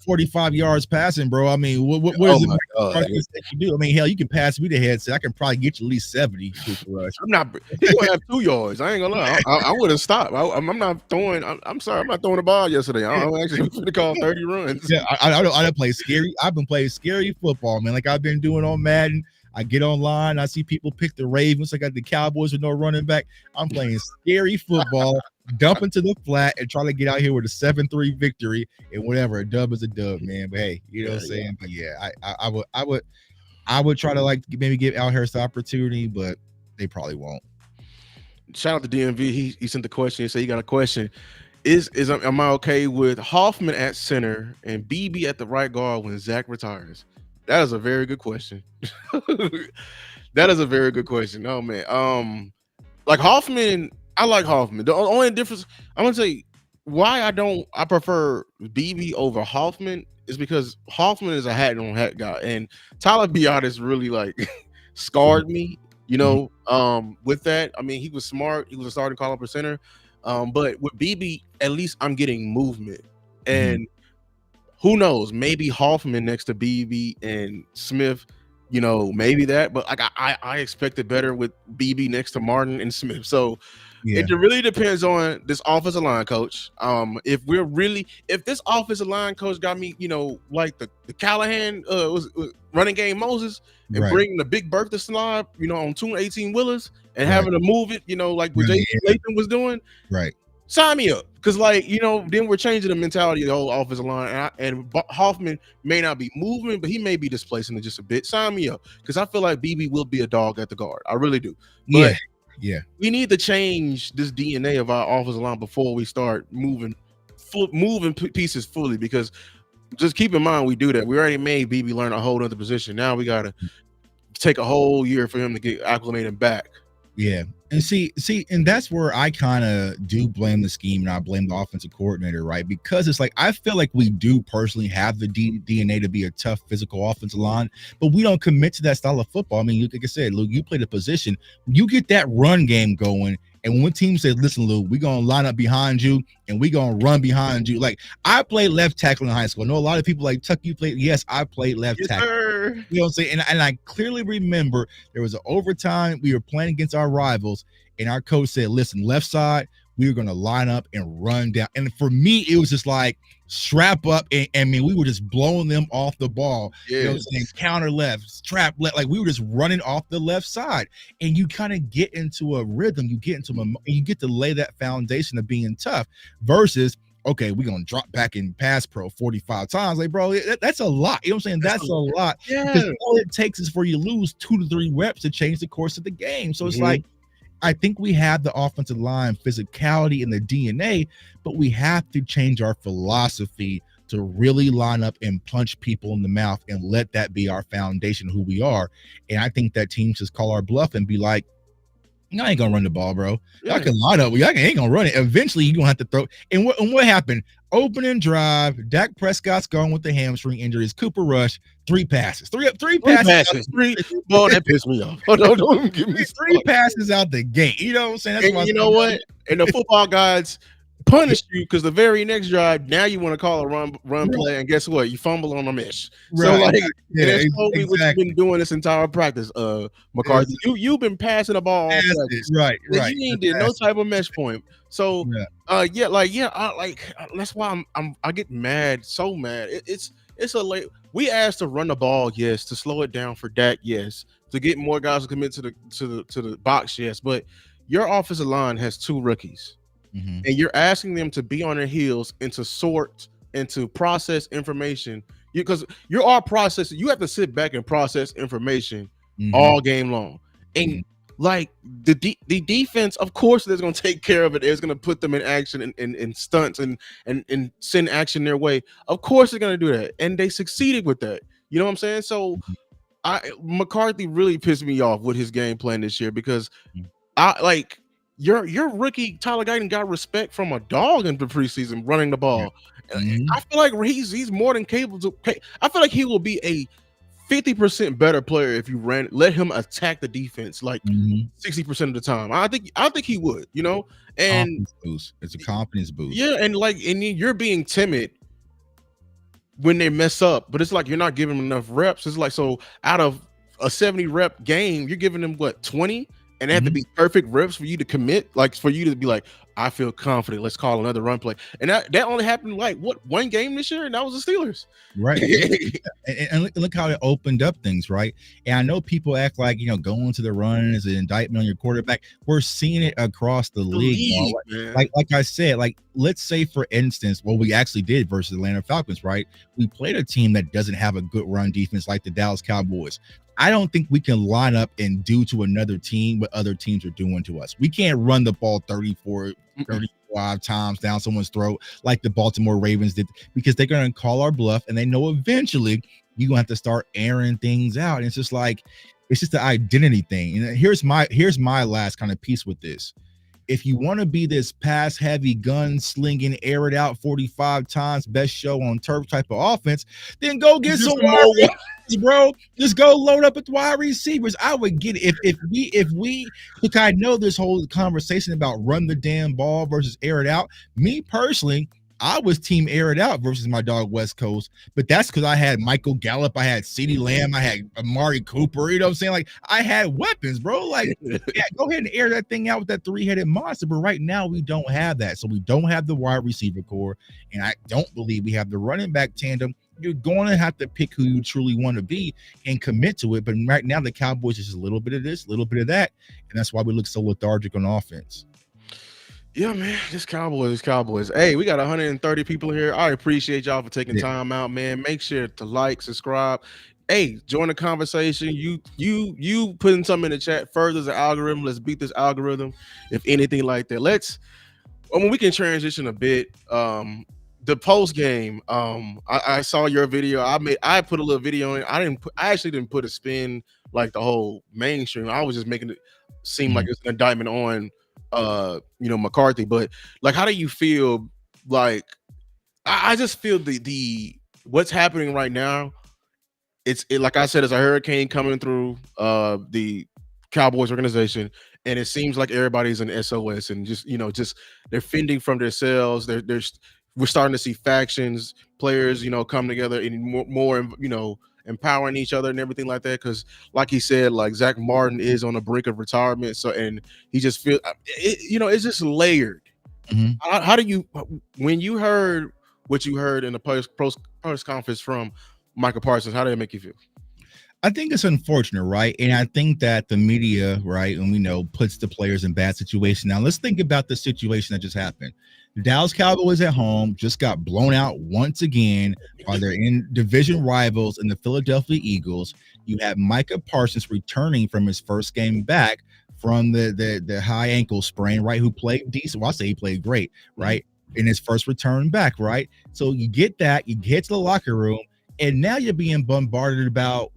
45 yards passing, bro. I mean, what is it that you do? I mean, hell, you can pass me the headset. I can probably get you at least 70. I'm not. He's gonna have 2 yards. I ain't gonna lie. I would have stopped. I'm not throwing. I'm sorry. I'm not throwing the ball yesterday. I'm actually going to call 30 runs. Yeah, I don't play scary. I've been playing scary football, man. Like I've been doing on Madden. I get online. I see people pick the Ravens. I got the Cowboys with no running back. I'm playing scary football, dump into the flat, and try to get out here with a 7-3 victory. And whatever, a dub is a dub, man. But hey, you know what I'm saying. But yeah, I would try to like maybe give Al Harris the opportunity, but they probably won't. Shout out to DMV. He sent the question. He said he got a question. Am I okay with Hoffman at center and BB at the right guard when Zach retires? That is a very good question. That is a very good question. Oh man. Like Hoffman, I like Hoffman. The only difference I'm gonna say why I prefer BB over Hoffman is because Hoffman is a hat on hat guy, and Tyler Biotis really like scarred me, with that. I mean, he was smart, he was a starting call-up center. But with BB, at least I'm getting movement. And who knows, maybe Hoffman next to BB and Smith, maybe that. But like I expected better with BB next to Martin and Smith. So it really depends on this offensive line coach. If this offensive line coach got me, like the Callahan was running game Moses and bringing the big Bertha slide, on 218 Willers and having to move it, like what Jason Latham was doing. Right. Sign me up. Because, then we're changing the mentality of the whole offensive line. And Hoffman may not be moving, but he may be displacing it just a bit. Sign me up. Because I feel like BB will be a dog at the guard. I really do. But we need to change this DNA of our offensive line before we start moving pieces fully. Because just keep in mind, we do that. We already made BB learn a whole other position. Now we got to take a whole year for him to get acclimated back. Yeah. And see, and that's where I kind of do blame the scheme, and I blame the offensive coordinator, right? Because it's like I feel like we do personally have the DNA to be a tough physical offensive line, but we don't commit to that style of football. I mean, like I said, Luke, you play the position, you get that run game going, and when team says, "Listen, Luke, we're gonna line up behind you and we're gonna run behind you," like I played left tackle in high school. I know a lot of people like Tuck. You played? Yes, I played left tackle. Sir. You know what I'm saying? And I clearly remember there was an overtime. We were playing against our rivals, and our coach said, "Listen, left side, we were going to line up and run down." And for me, it was just like strap up. And I mean, we were just blowing them off the ball. You know what I'm saying? Counter left, strap left. Like we were just running off the left side. And you kind of get into a rhythm. You get you get to lay that foundation of being tough versus, okay, we're going to drop back in pass pro 45 times. Like, bro, that's a lot. You know what I'm saying? That's a lot. Yeah. Because all it takes is for you to lose 2 to 3 reps to change the course of the game. So it's like, I think we have the offensive line physicality and the DNA, but we have to change our philosophy to really line up and punch people in the mouth and let that be our foundation, who we are. And I think that teams just call our bluff and be like, "No, I ain't gonna run the ball, bro. Y'all can line up. Y'all ain't gonna run it. Eventually, you're gonna have to throw." And what happened? Opening drive, Dak Prescott's gone with the hamstring injuries. Cooper Rush, 3 passes. Three passes. Boy, that pissed me off. Don't give me 3 passes out the gate. You know what I'm saying? That's and you know what? And the football gods punish you because the very next drive, now you want to call a run play, and guess what? You fumble on a mesh. So like, that's totally what you've been doing this entire practice, McCarthy. You've been passing the ball all practice. Right. You ain't did no type of mesh point. So that's why I get mad, so mad. It's a late. We asked to run the ball, yes, to slow it down for Dak, yes, to get more guys to commit to the box, yes, but your offensive line has 2 rookies. And you're asking them to be on their heels and to sort and to process information, because you are processing. You have to sit back and process information all game long. And like the defense, of course, they're going to take care of it. It's going to put them in action and stunts and send action their way. Of course, they're going to do that, and they succeeded with that. You know what I'm saying? So, McCarthy really pissed me off with his game plan this year because I like your rookie Tyler Guyton got respect from a dog in the preseason running the ball. I feel like he's more than capable to. I feel like he will be a 50% better player if you let him attack the defense like 60% of the time. I think he would, you know, and confidence boost. It's a confidence boost. Yeah, and you're being timid when they mess up, but it's like you're not giving them enough reps. It's like, so out of a 70 rep game, you're giving them what, 20, and they have to be perfect reps for you to commit, like for you to be like, I feel confident, let's call another run play. And that only happened like one game this year, and that was the Steelers, right? and look how it opened up things, right? And I know people act like, you know, going to the run is an indictment on your quarterback. We're seeing it across the league. Like I said, like, let's say for instance, what we actually did versus the Atlanta Falcons, right? We played a team that doesn't have a good run defense like the Dallas Cowboys. I don't think we can line up and do to another team what other teams are doing to us. We can't run the ball 35 times down someone's throat like the Baltimore Ravens did, because they're going to call our bluff, and they know eventually you're going to have to start airing things out. And it's just like, it's just the identity thing. And here's my last kind of piece with this. If you want to be this pass heavy, gun slinging, air it out 45 times, best show on turf type of offense, then go get some wide receivers, bro. Just go load up with wide receivers. I would get it if we look. I know this whole conversation about run the damn ball versus air it out. Me personally, I was team air it out versus my dog West Coast, but that's because I had Michael Gallup, I had CeeDee Lamb, I had Amari Cooper. You know what I'm saying? Like, I had weapons, bro. Like, yeah, go ahead and air that thing out with that 3-headed monster. But right now, we don't have that. So we don't have the wide receiver core, and I don't believe we have the running back tandem. You're going to have to pick who you truly want to be and commit to it. But right now, the Cowboys is just a little bit of this, a little bit of that, and that's why we look so lethargic on offense. Yeah, man, this Cowboys. Hey, we got 130 people here. I appreciate y'all for taking time out, man. Make sure to like, subscribe. Hey, join the conversation. You putting something in the chat furthers the algorithm. Let's beat this algorithm, if anything like that. We can transition a bit. The post game. I saw your video. I put a little video in. I actually didn't put a spin like the whole mainstream. I was just making it seem like it's an indictment on McCarthy. But like, how do you feel? Like, I just feel the what's happening right now, it's like I said, it's a hurricane coming through the Cowboys organization, and it seems like everybody's an SOS, and just they're fending from themselves. We're starting to see factions, players come together and more empowering each other and everything like that. Because like he said, like Zach Martin is on the brink of retirement, so, and he just feel it's just layered. How do you, when you heard what you heard in the post conference from Michael Parsons, how did it make you feel? I think it's unfortunate, right? And I think that the media, right, and we know, puts the players in bad situations. Now let's think about the situation that just happened. The Dallas Cowboys at home just got blown out once again by their division rivals in the Philadelphia Eagles. You have Micah Parsons returning from his first game back from the high ankle sprain, right? Who played decent. Well, I say he played great, right? In his first return back, right? So you get that, you get to the locker room, and now you're being bombarded about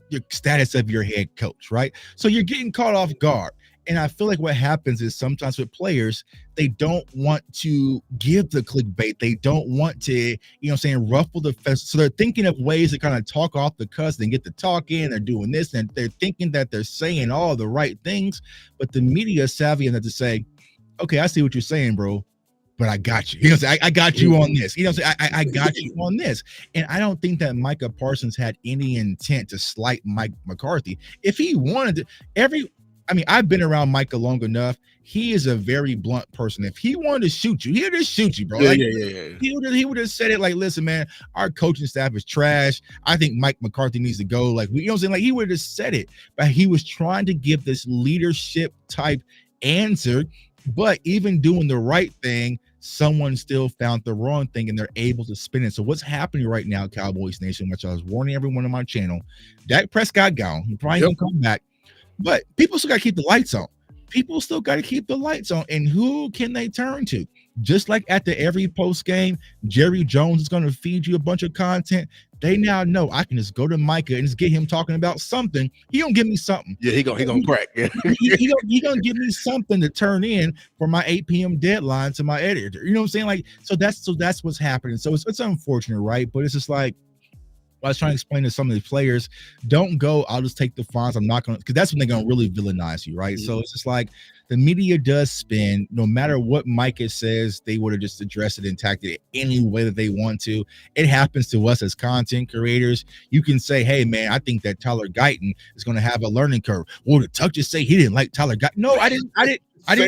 your status of your head coach, right? So you're getting caught off guard. And I feel like what happens is sometimes with players, they don't want to give the clickbait. They don't want to, ruffle the feathers. So they're thinking of ways to kind of talk off the cuss and get the talk in. They're doing this, and they're thinking that they're saying all the right things. But the media is savvy enough to say, okay, I see what you're saying, bro, but I got you. I got you on this. I got you on this. And I don't think that Micah Parsons had any intent to slight Mike McCarthy. If he wanted to, I've been around Micah long enough. He is a very blunt person. If he wanted to shoot you, he'll just shoot you, bro. Yeah. He would have said it like, listen, man, our coaching staff is trash. I think Mike McCarthy needs to go. Like, you know what I'm saying? Like, he would have said it, but he was trying to give this leadership type answer. But even doing the right thing, someone still found the wrong thing, and they're able to spin it. So what's happening right now, Cowboys Nation, which I was warning everyone on my channel, Dak Prescott gone. He probably gonna come back. But people still got to keep the lights on. People still got to keep the lights on. And who can they turn to? Just like at the every post game, Jerry Jones is going to feed you a bunch of content. They now know I can just go to Micah and just get him talking about something. He gonna give me something. Yeah, he gonna crack. Yeah. He gonna give me something to turn in for my 8 p.m. deadline to my editor. You know what I'm saying? Like, so that's what's happening. So it's unfortunate, right? But it's just like I was trying to explain to some of the players, don't go, I'll just take the fines. I'm not going to, because that's when they're going to really villainize you, right? Mm-hmm. So it's just like the media does spin. No matter what Micah says, they would have just addressed it and tackled it any way that they want to. It happens to us as content creators. You can say, hey, man, I think that Tyler Guyton is going to have a learning curve. Well, did Tuck just say he didn't like Tyler Guyton? No, I didn't say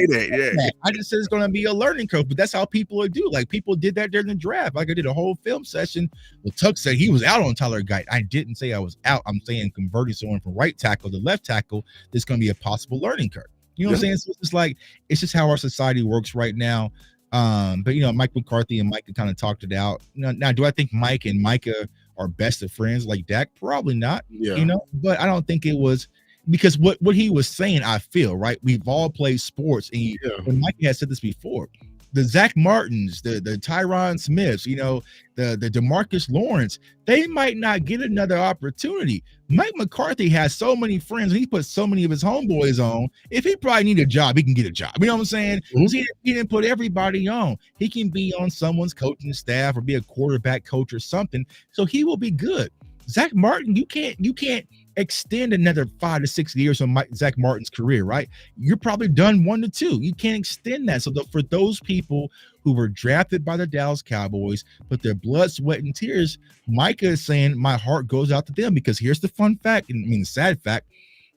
that. Yeah. I just said it's going to be a learning curve, but that's how people do. Like people did that during the draft. Like I did a whole film session. Well, Tuck said he was out on Tyler Guyton. I didn't say I was out. I'm saying converting someone from right tackle to left tackle, there's going to be a possible learning curve. You know what I'm saying? So it's just like, it's just how our society works right now. But Mike McCarthy and Micah kind of talked it out. Now, do I think Mike and Micah are best of friends like Dak? Probably not. Yeah. But I don't think it was. Because what he was saying, I feel, right? We've all played sports, and when Mike has said this before, the Zach Martins, the Tyron Smiths, the DeMarcus Lawrence, they might not get another opportunity. Mike McCarthy has so many friends, and he put so many of his homeboys on. If he probably need a job, he can get a job. You know what I'm saying? Mm-hmm. He didn't put everybody on. He can be on someone's coaching staff or be a quarterback coach or something, so he will be good. Zach Martin, you can't extend another 5 to 6 years on Zach Martin's career, right? You're probably done 1 to 2. You can't extend that. So for those people who were drafted by the Dallas Cowboys, put their blood, sweat, and tears, Micah is saying my heart goes out to them because here's the fun fact, the sad fact,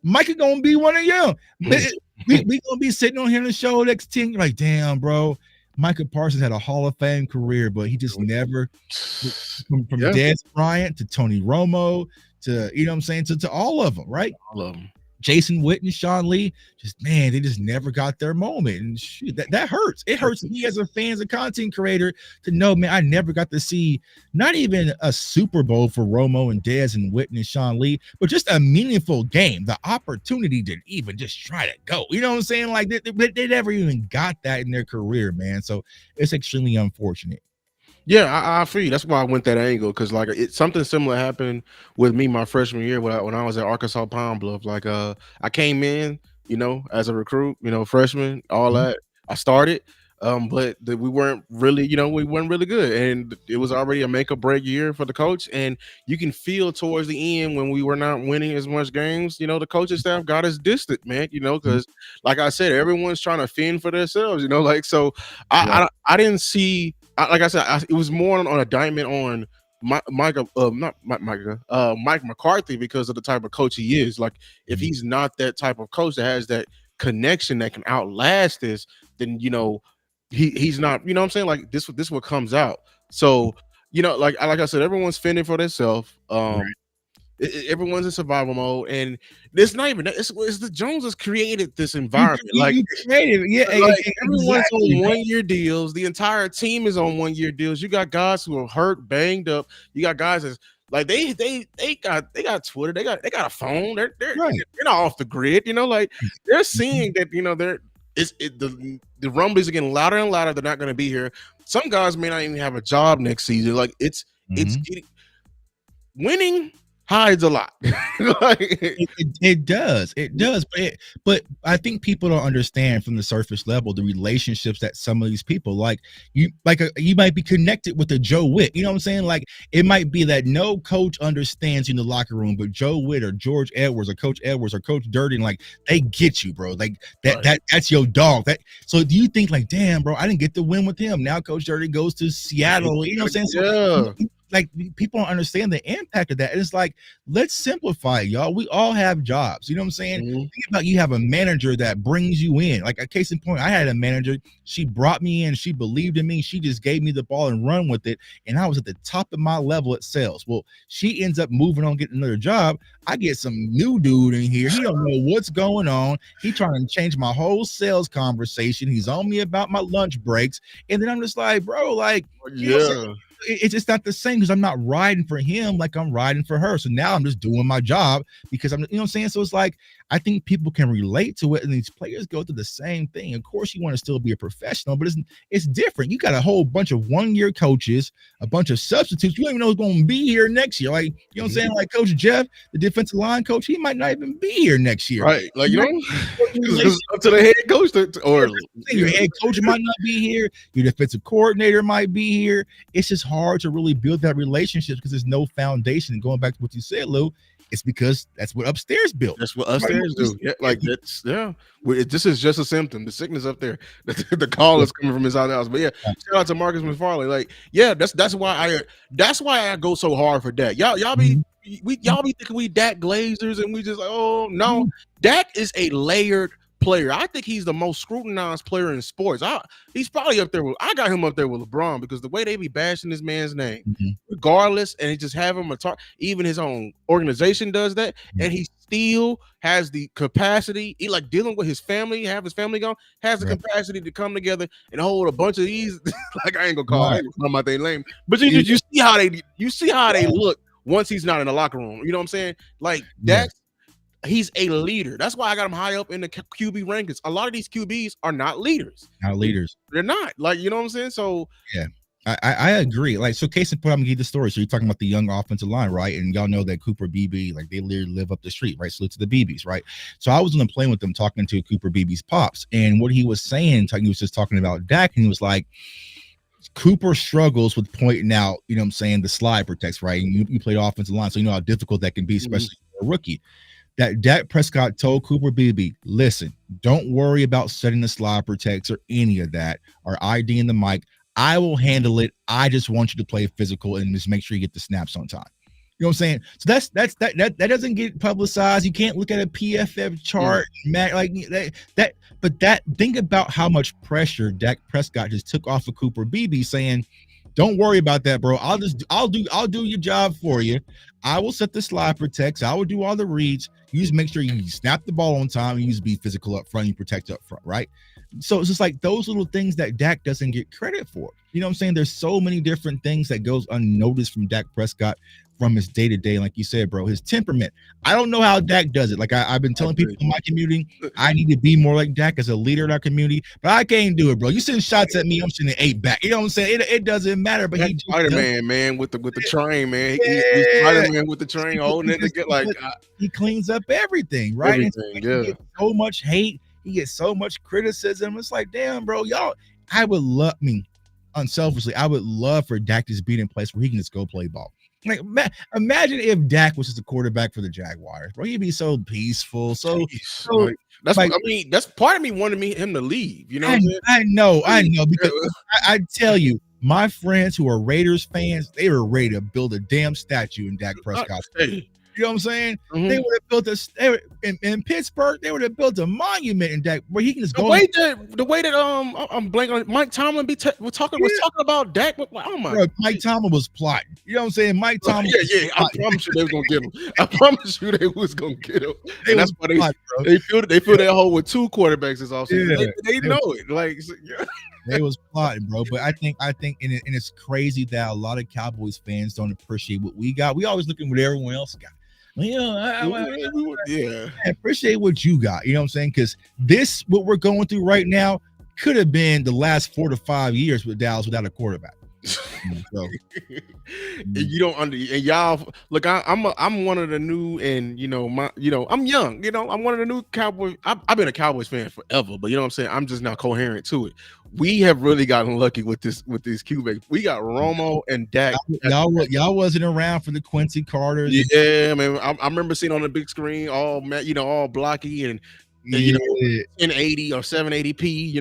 Micah gonna be one of you. We gonna be sitting on here in the show next 10. You're like, damn, bro. Micah Parsons had a Hall of Fame career, but he just never, from Dez Bryant to Tony Romo to, to all of them, right? All of them. Jason Witten, Sean Lee, they just never got their moment. And shoot, that hurts. It hurts me as a fan, as a content creator to know, man, I never got to see not even a Super Bowl for Romo and Dez and Witten and Sean Lee, but just a meaningful game. The opportunity to even just try to go. You know what I'm saying? Like they never even got that in their career, man. So it's extremely unfortunate. Yeah, I feel you. That's why I went that angle, because like something similar happened with me my freshman year when I was at Arkansas Pine Bluff. Like I came in, as a recruit, freshman, all that. I started, but we weren't really, good, and it was already a make or break year for the coach. And you can feel towards the end when we were not winning as much games, the coaching staff got us distant, man. Because like I said, everyone's trying to fend for themselves, So I didn't see. Like I said, it was more on a indictment on Mike McCarthy because of the type of coach he is. Like, if he's not that type of coach that has that connection that can outlast this, then he's not. You know what I'm saying? Like this what comes out. So like I said, everyone's fending for themselves. Everyone's in survival mode, and it's not even that. It's the Joneses created this environment. Everyone's on 1 year deals. The entire team is on 1 year deals. You got guys who are hurt, banged up. You got guys that's like they got Twitter. They got a phone. They're not off the grid. Like they're seeing that the rumblings are getting louder and louder. They're not going to be here. Some guys may not even have a job next season. Like it's getting winning hides a lot. it does, but I think people don't understand from the surface level the relationships that some of these people you might be connected with a Joe Witt. You know what I'm saying? Like it might be that no coach understands you in the locker room, but Joe Witt or George Edwards or Coach Durden, like they get you, bro. Like that's your dog. So do you think like, damn, bro, I didn't get the win with him. Now Coach Durden goes to Seattle. You know what I'm saying? So, like people don't understand the impact of that. And it's like, let's simplify it, y'all. We all have jobs. You know what I'm saying? Think about you have a manager that brings you in. Like a case in point, I had a manager. She brought me in. She believed in me. She just gave me the ball and run with it. And I was at the top of my level at sales. Well, she ends up moving on, getting another job. I get some new dude in here. He don't know what's going on. He trying to change my whole sales conversation. He's on me about my lunch breaks. And then I'm just like, bro, like, it's just not the same because I'm not riding for him like I'm riding for her. So now I'm just doing my job because I'm, you know what I'm saying? So it's like, I think people can relate to it, and these players go through the same thing. Of course, you want to still be a professional, but it's different. You got a whole bunch of 1-year coaches, a bunch of substitutes. You don't even know who's going to be here next year. Like, you know what I'm saying? Like Coach Jeff, the defensive line coach, he might not even be here next year. Right. Like, you know, it's up to the head coach or your head coach might not be here. Your defensive coordinator might be here. It's just hard to really build that relationship because there's no foundation. And going back to what you said, Lou, it's because that's what upstairs built. That's what upstairs do. Yeah, like that's this is just a symptom. The sickness up there. The call is coming from inside the house. But yeah, shout out to Marcus McFarlane. Like, yeah, that's why I go so hard for Dak. Y'all be thinking we Dak Glazers and we just like, oh no, Dak is a layered player. I think he's the most scrutinized player in sports. He's probably up there with. I got him up there with LeBron because the way they be bashing this man's name, regardless, and he just have him even his own organization does that, and he still has the capacity. He like dealing with his family, have his family gone, has the capacity to come together and hold a bunch of these. Like I ain't gonna call my thing lame, but you see how they look once he's not in the locker room. You know what I'm saying? Like that's. He's a leader. That's why I got him high up in the QB rankings. A lot of these QBs are not leaders. They're not. Like, you know what I'm saying? So yeah, I agree. Like, so case in point, I'm gonna give you the story. So you're talking about the young offensive line, right? And y'all know that Cooper Beebe, like they literally live up the street, right? Salute to the Beebes, right? So I was on the plane with them talking to Cooper Beebe's pops, and what he was saying, he was just talking about Dak, and he was like, Cooper struggles with pointing out, you know what I'm saying, the slide protects, right? And you played offensive line, so you know how difficult that can be, especially for a rookie. That Dak Prescott told Cooper Beebe, listen, don't worry about setting the slide protects or any of that, or ID in the mic. I will handle it. I just want you to play physical and just make sure you get the snaps on time. You know what I'm saying? So that doesn't get publicized. You can't look at a PFF chart, like that. But think about how much pressure Dak Prescott just took off of Cooper Beebe, saying, don't worry about that, bro. I'll do your job for you. I will set the slide protects. I will do all the reads. You just make sure you snap the ball on time. You just be physical up front. You protect up front, right? So it's just like those little things that Dak doesn't get credit for. You know what I'm saying? There's so many different things that goes unnoticed from Dak Prescott from his day-to-day, like you said, bro, his temperament. I don't know how Dak does it. Like I've been telling people in my community, I need to be more like Dak as a leader in our community, but I can't do it, bro. You send shots at me, I'm sending 8 back. You know what I'm saying? It doesn't matter. But he's Spider-Man, man, with the train, man. He's Spider-Man with the train, holding it together. Like he cleans up everything, right? Everything, He gets so much hate. He gets so much criticism. It's like, damn, bro, I would love unselfishly, I would love for Dak to just be in a place where he can just go play ball. Like, imagine if Dak was just a quarterback for the Jaguars, bro. He'd be so peaceful. That's part of me wanted him to leave. You know, I know, because I tell you, my friends who are Raiders fans, they were ready to build a damn statue in Dak Prescott. You know what I'm saying? They would have built in Pittsburgh. They would have built a monument in Dak where he can just go. The way that I'm blanking on Mike Tomlin was talking about Dak. Oh my! Bro, Mike Tomlin was plotting. You know what I'm saying? Mike Tomlin. I promise you they was gonna get him. I promise you they was gonna get him. And that's why they filled that hole with 2 quarterbacks this offseason. Yeah, they know it. Like they was plotting, bro. But I think, and it's crazy that a lot of Cowboys fans don't appreciate what we got. We always looking at what everyone else got. You know, I appreciate what you got. You know what I'm saying? Because what we're going through right now could have been the last 4 to 5 years with Dallas without a quarterback. So, you don't and y'all look. I'm one of the new, and I'm young. I'm one of the new Cowboys. I've been a Cowboys fan forever, but you know what I'm saying. I'm just now coherent to it. We have really gotten lucky with these QBs. We got Romo and Dak. Y'all wasn't around for the Quincy Carters. Yeah, man. I remember seeing on the big screen all blocky and 1080 or 780p,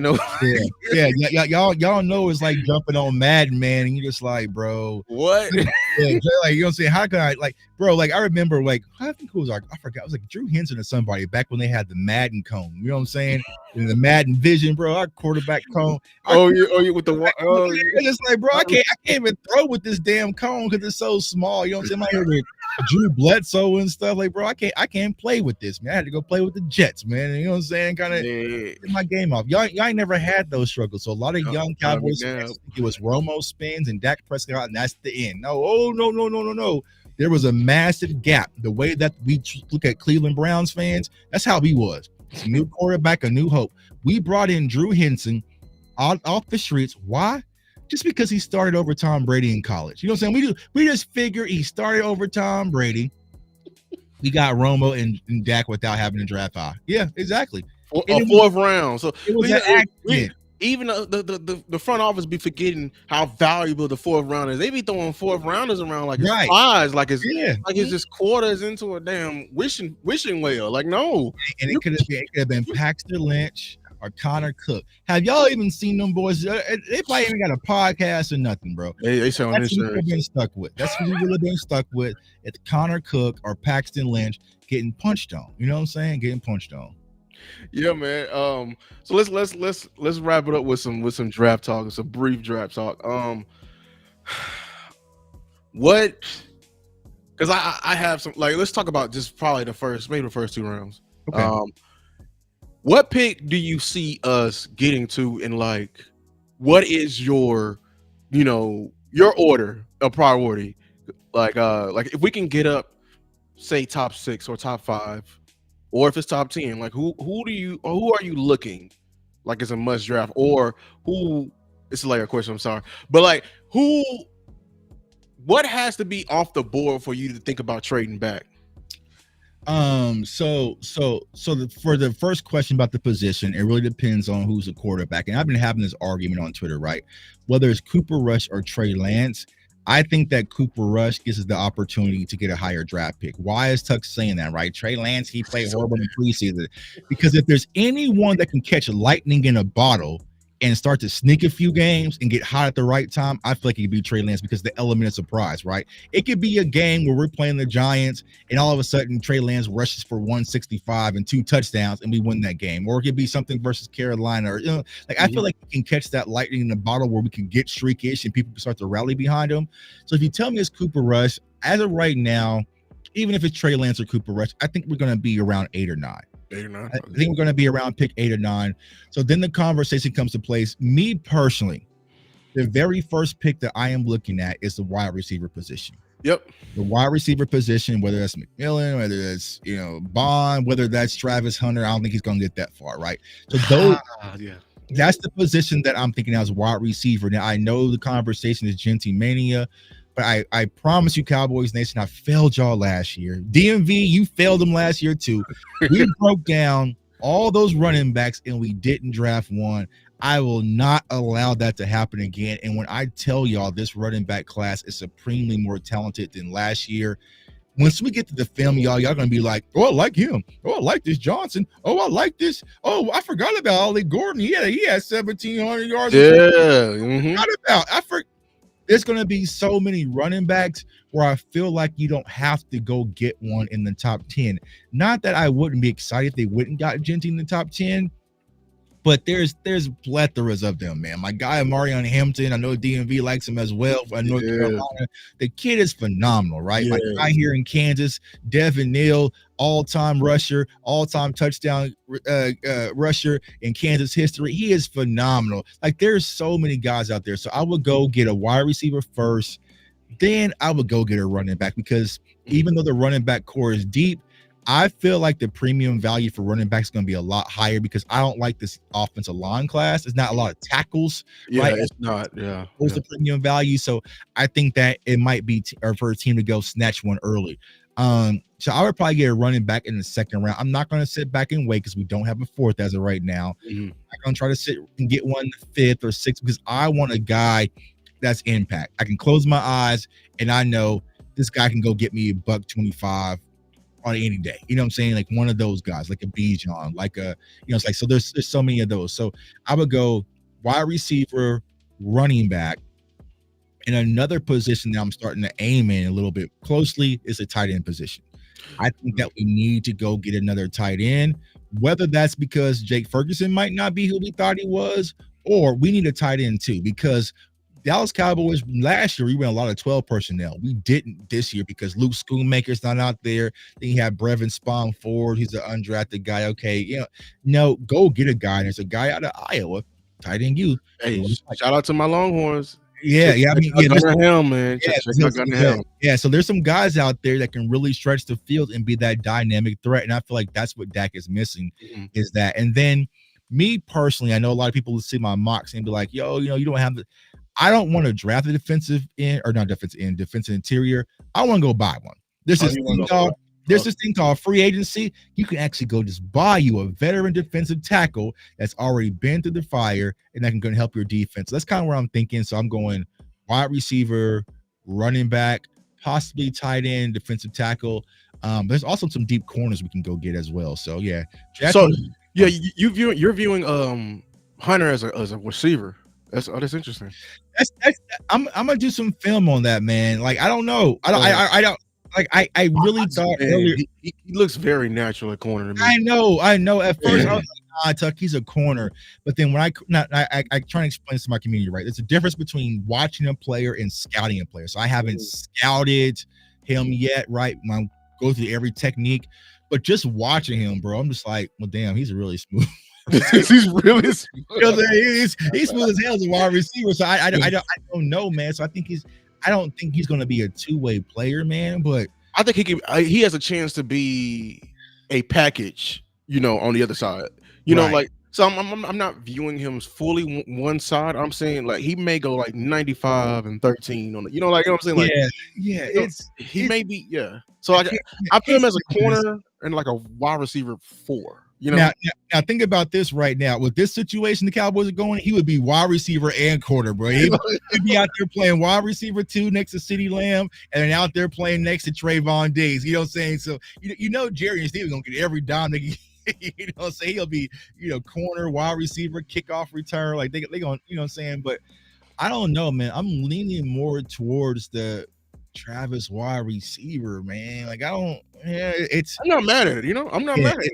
y'all know it's like jumping on Madden, man, and you're just like, bro, what? Like, you know what I'm saying? How can I, like, bro, like, I remember, like, I think it was I forgot, it was like Drew Henson or somebody back when they had the Madden cone, you know what I'm saying? And the Madden Vision, bro, our quarterback cone. You with the it's like, bro, I can't even throw with this damn cone because it's so small. You know what I'm saying? I'm here with Drew Bledsoe and stuff. Like, bro, I can't play with this, man. I had to go play with the Jets, man. You know what I'm saying? Kind of get my game off. Y'all ain't never had those struggles. So a lot of young Cowboys fans think it was Romo spins and Dak Prescott, and that's the end. No, no. There was a massive gap. The way that we look at Cleveland Browns fans, that's how we was. It's a new quarterback, a new hope. We brought in Drew Henson off the streets. Why? Just because he started over Tom Brady in college. You know what I'm saying? We just figure he started over Tom Brady. We got Romo and Dak without having to draft high. Yeah, exactly. A fourth round. So it was an accident. Even the front office be forgetting how valuable the fourth round is. They be throwing fourth rounders around like it's flies, like it's just quarters into a damn wishing well. Like no, and it could have been Paxton Lynch or Connor Cook. Have y'all even seen them boys? They probably even got a podcast or nothing, bro. They sound That's what we've been stuck with. That's what we would have been stuck with. It's Connor Cook or Paxton Lynch getting punched on. You know what I'm saying? Getting punched on. Yeah, man. So let's wrap it up with some draft talk, some brief draft talk. What? Because I have some, like, let's talk about just probably the first 2 rounds. Okay. What pick do you see us getting to, and like, what is your order of priority? Like if we can get up, say top 6 or top 5, or if it's top 10, like who are you looking like as a must draft, or who? It's like a question. I'm sorry, but like what has to be off the board for you to think about trading back? For the first question about the position, it really depends on who's the quarterback. And I've been having this argument on Twitter, right? Whether it's Cooper Rush or Trey Lance, I think that Cooper Rush gives us the opportunity to get a higher draft pick. Why is Tuck saying that, right? Trey Lance, he played horrible in preseason. Because if there's anyone that can catch lightning in a bottle and start to sneak a few games and get hot at the right time, I feel like it could be Trey Lance, because the element of surprise, right? It could be a game where we're playing the Giants and all of a sudden Trey Lance rushes for 165 and 2 touchdowns and we win that game. Or it could be something versus Carolina, or I feel like we can catch that lightning in the bottle where we can get streakish and people can start to rally behind him. So if you tell me it's Cooper Rush, as of right now, even if it's Trey Lance or Cooper Rush, I think we're going to be around 8 or 9. I think we're going to be around pick 8 or 9. So then the conversation comes to place. Me personally, the very first pick that I am looking at is the wide receiver position. Yep. The wide receiver position, whether that's McMillan, whether that's Bond, whether that's Travis Hunter, I don't think he's going to get that far, right? So those, that's the position that I'm thinking as wide receiver. Now I know the conversation is Genty Mania, but I promise you, Cowboys Nation, I failed y'all last year. DMV, you failed them last year too. We broke down all those running backs and we didn't draft one. I will not allow that to happen again. And when I tell y'all this running back class is supremely more talented than last year, once we get to the film, y'all going to be like, oh, I like him. Oh, I like this Johnson. Oh, I like this. Oh, I forgot about Ollie Gordon. He had 1,700 yards. Yeah. There's going to be so many running backs where I feel like you don't have to go get one in the top 10. Not that I wouldn't be excited if they wouldn't got Genty in the top 10, but there's plethoras of them, man. My guy Marion Hampton, I know DMV likes him as well. I know Carolina. The kid is phenomenal, right? Yeah. My guy here in Kansas, Devin Neal, all-time rusher, all-time touchdown rusher in Kansas history. He is phenomenal. Like, there's so many guys out there. So I would go get a wide receiver first. Then I would go get a running back, because even though the running back core is deep, I feel like the premium value for running back is going to be a lot higher, because I don't like this offensive line class. There's not a lot of tackles. Yeah, right? It's not. Yeah. What's the premium value? So I think that it might be for a team to go snatch one early. So I would probably get a running back in the second round. I'm not going to sit back and wait, because we don't have a fourth as of right now. I'm going to try to sit and get one in the 5th or 6th, because I want a guy that's impact. I can close my eyes and I know this guy can go get me $125 on any day. You know what I'm saying? Like one of those guys, like a Bijan, like a, it's like, so there's so many of those. So I would go wide receiver, running back. And another position that I'm starting to aim in a little bit closely is the tight end position. I think that we need to go get another tight end, whether that's because Jake Ferguson might not be who we thought he was, or we need a tight end too, because Dallas Cowboys last year, we ran a lot of 12 personnel. We didn't this year because Luke Schoonmaker's not out there. Then you have Brevin Spong Ford. He's an undrafted guy. Okay, go get a guy. There's a guy out of Iowa, tight end youth. Hey, shout out to my Longhorns. Yeah, Check, yeah. I check mean, out yeah, Gunnar Helm, man. yeah, Check out Gunnar Helm. yeah. So there's some guys out there that can really stretch the field and be that dynamic threat, and I feel like that's what Dak is missing, Mhm. is that. And then me personally, I know a lot of people will see my mocks and be like, "Yo, you don't have the." I don't want to draft a defensive end, or not defensive end, defensive interior. I want to go buy one. There's Oh, this you want thing to called go? there's Okay. this thing called free agency. You can actually go just buy you a veteran defensive tackle that's already been through the fire and that can go and help your defense. That's kind of where I'm thinking. So I'm going wide receiver, running back, possibly tight end, defensive tackle. There's also some deep corners we can go get as well. So yeah, So drafting. yeah, you're viewing Hunter as a receiver. That's interesting. That's I'm gonna do some film on that, man. Like I don't know. I don't like I really thought Man, earlier. he looks very natural at corner to me. I know. At first, I was like, Tuck, he's a corner. But then when I try to explain this to my community, right? There's a difference between watching a player and scouting a player. So I haven't scouted him yet, right? I go through every technique, but just watching him, bro, I'm just like, well, damn, he's really smooth. He's really He's smooth as hell as a wide receiver. So I don't know, man. So I don't think he's gonna be a two-way player, man. But I think he has a chance to be a package, on the other side. right. Like so I'm not viewing him as fully one side. I'm saying like he may go like 95 and 13 on it. Like I'm saying like Yeah, he may be So I feel him as a corner and like a wide receiver 4. Now, think about this right now. With this situation the Cowboys are going, he would be wide receiver and corner, bro. He'd be out there playing wide receiver 2 next to CeeDee Lamb, and then out there playing next to Trayvon Diggs. You know what I'm saying? So Jerry and Steve are gonna get every dime they you know what I'm saying? He'll be, corner, wide receiver, kickoff return. Like they gonna, you know what I'm saying? But I don't know, man. I'm leaning more towards the Travis wide receiver, man. Like I don't. Yeah, I'm not mad at it. I'm not mad at it.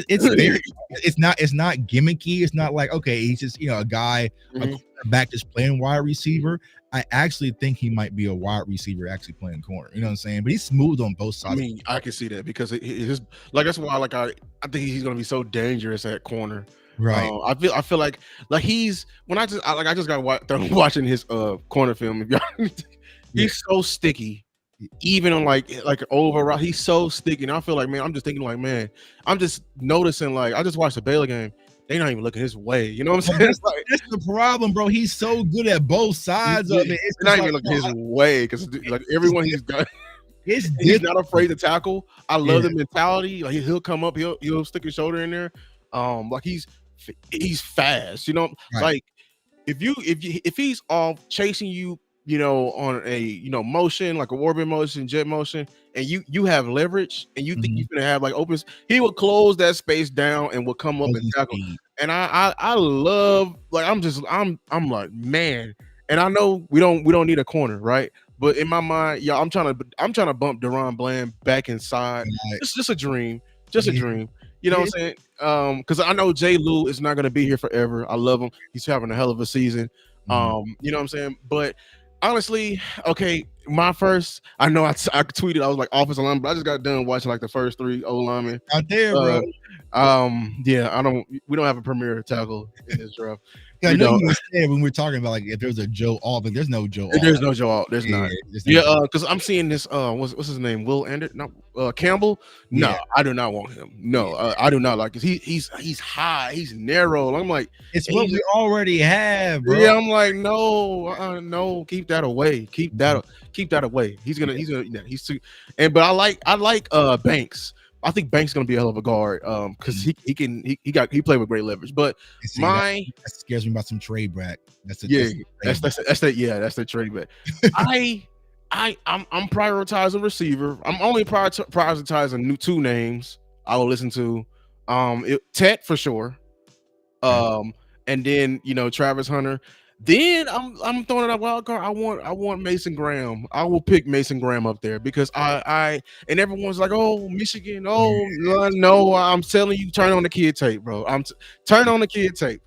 It's very. It's not gimmicky. It's not like, okay, he's just a guy, a back just playing wide receiver. I actually think he might be a wide receiver actually playing corner. You know what I'm saying? But he's smooth on both sides. I mean, I can see that because his that's why I think he's gonna be so dangerous at corner. Right. I feel like he's when I just got done watching his corner film. If y'all, he's so sticky. Even on like overall, he's so sticky. And I feel like, man, I'm just thinking like, man, I'm just noticing like I just watched the Baylor game. They're not even looking his way. You know what I'm saying? That's the problem, bro. He's so good at both sides of it. It's not even looking his way because like everyone he's got. He's not afraid to tackle. I love the mentality. Like he'll come up, he'll stick his shoulder in there. Like he's fast. Like if he's off chasing you, on a motion like a orbit motion, jet motion, and you have leverage, and you think you're gonna have like opens, he will close that space down and will come up and tackle. And I love like I'm like, man, and I know we don't need a corner, right? But in my mind, I'm trying to bump Deron Bland back inside. It's just a dream, a dream. You know what I'm saying? Because I know Jay Lou is not going to be here forever. I love him. He's having a hell of a season. You know what I'm saying? But honestly, okay, my first, I know I tweeted, I was like offensive lineman, but I just got done watching like the first 3 O linemen out there, bro. Yeah, we don't have a premier tackle in this draft. I know you said when we were talking about like if there's a Joe Alt, but there's no Joe Alt. There's no Joe Alt. There's not. Yeah, because I'm seeing this. What's his name? Will Anderson? No, Campbell. No, I do not want him. No, I do not like it. He's high. He's narrow. I'm like, it's what we already have, bro. Yeah, I'm like, no, keep that away. Keep that away. He's too. But I like Banks. I think Banks is gonna be a hell of a guard, because he played with great leverage. But that scares me about some trade back. That's the trade back. I'm prioritizing receiver. I'm only prioritizing 2 names I will listen to. Tet for sure. And then Travis Hunter. Then I'm throwing out a wild card. I want Mason Graham. I will pick Mason Graham up there because I and everyone's like, oh, Michigan. Oh no, I'm telling you, turn on the kid tape, bro. Turn on the kid tape.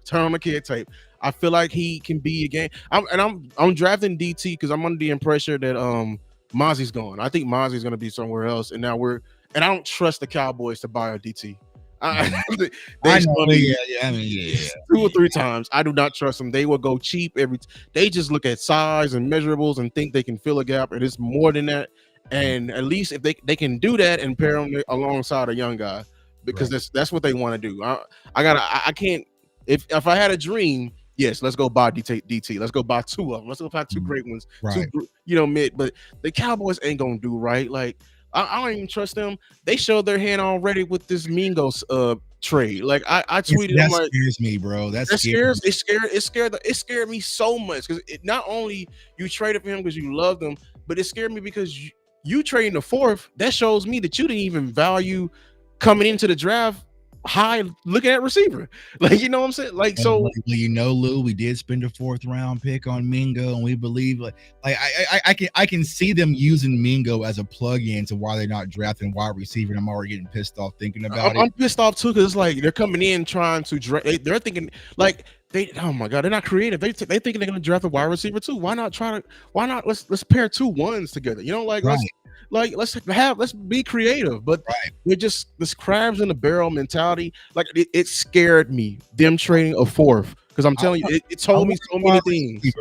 I feel like he can be a game. I'm drafting DT because I'm under the impression that Mozzie's gone. I think Mozzie's gonna be somewhere else, and I don't trust the Cowboys to buy a DT. They I know, showed but me I mean, yeah. 2 or 3 times. I do not trust them. They will go cheap they just look at size and measurables and think they can fill a gap, and it's more than that. And at least if they can do that and pair them alongside a young guy, because Right. that's what they want to do. I can't, if I had a dream, yes, let's go buy DT. Let's go buy 2 of them. Let's go buy 2 great ones, Right. mid. But the Cowboys ain't gonna do right. Like I don't even trust them. They showed their hand already with this Mingos trade. Like I tweeted, That I'm like, scares me, bro. That that scares scares it scared me so much, because it not only you traded for him because you loved him, but it scared me because you trading the 4th. That shows me that you didn't even value coming into the draft high looking at receiver. Like, you know what I'm saying? Like, so well, Lou, we did spend a 4th round pick on Mingo, and we believe I can see them using Mingo as a plug-in to why they're not drafting wide receiver. And I'm already getting pissed off thinking about it. I'm pissed off too, because it's like they're coming in trying to they're thinking like oh my god, they're not creative. They thinking they're gonna draft a wide receiver too. Why not let's pair 2 ones together? You know, like Right. let's be creative. But Right. they're just this crabs in the barrel mentality. Like it scared me, them trading a 4th, because I'm telling you, it told me so many things.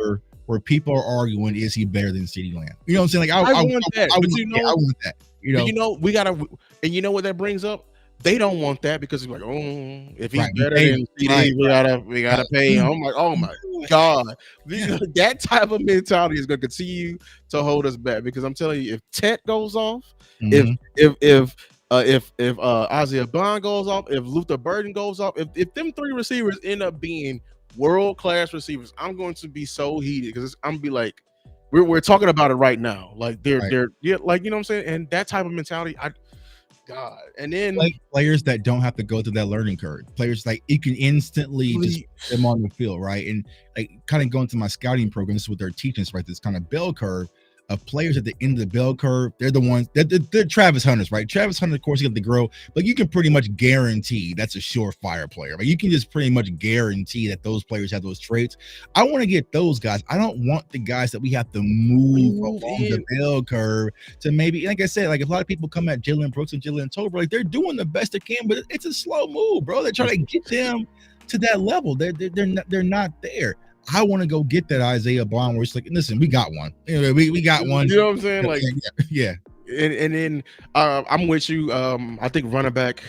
Where people are arguing, is he better than CeeDee Lamb? You know what I'm saying? Like I want that. I But want that. You know, but we gotta, and you know what that brings up? They don't want that, because it's like, oh, if he's better than CD, we gotta pay him. I'm like, oh my god, that type of mentality is gonna continue to hold us back. Because I'm telling you, if Tet goes off, if Isaiah Bond goes off, if Luther Burden goes off, if them 3 receivers end up being world-class receivers, I'm going to be so heated, because I'm gonna be like, we're talking about it right now. Like they're like, you know what I'm saying? And that type of mentality, God. And then like players that don't have to go through that learning curve. Players like you can instantly just put them on the field, right? And like kind of going to my scouting program, this is what they're teaching us, right? This kind of bell curve of players at the end of the bell curve. They're the ones that they're Travis Hunters, right? Travis Hunter, of course, you have to grow, but you can pretty much guarantee that's a surefire player. Right? You can just pretty much guarantee that those players have those traits. I want to get those guys. I don't want the guys that we have to move along the bell curve to maybe, like I said, like a lot of people come at Jalen Brooks and Jalen Tober, like they're doing the best they can, but it's a slow move, bro. They're trying to get them to that level. They're not there. I want to go get that Isaiah Bond where it's like, listen, we got one. We got one. You know what I'm saying? Like, yeah. And then I'm with you. I think running back,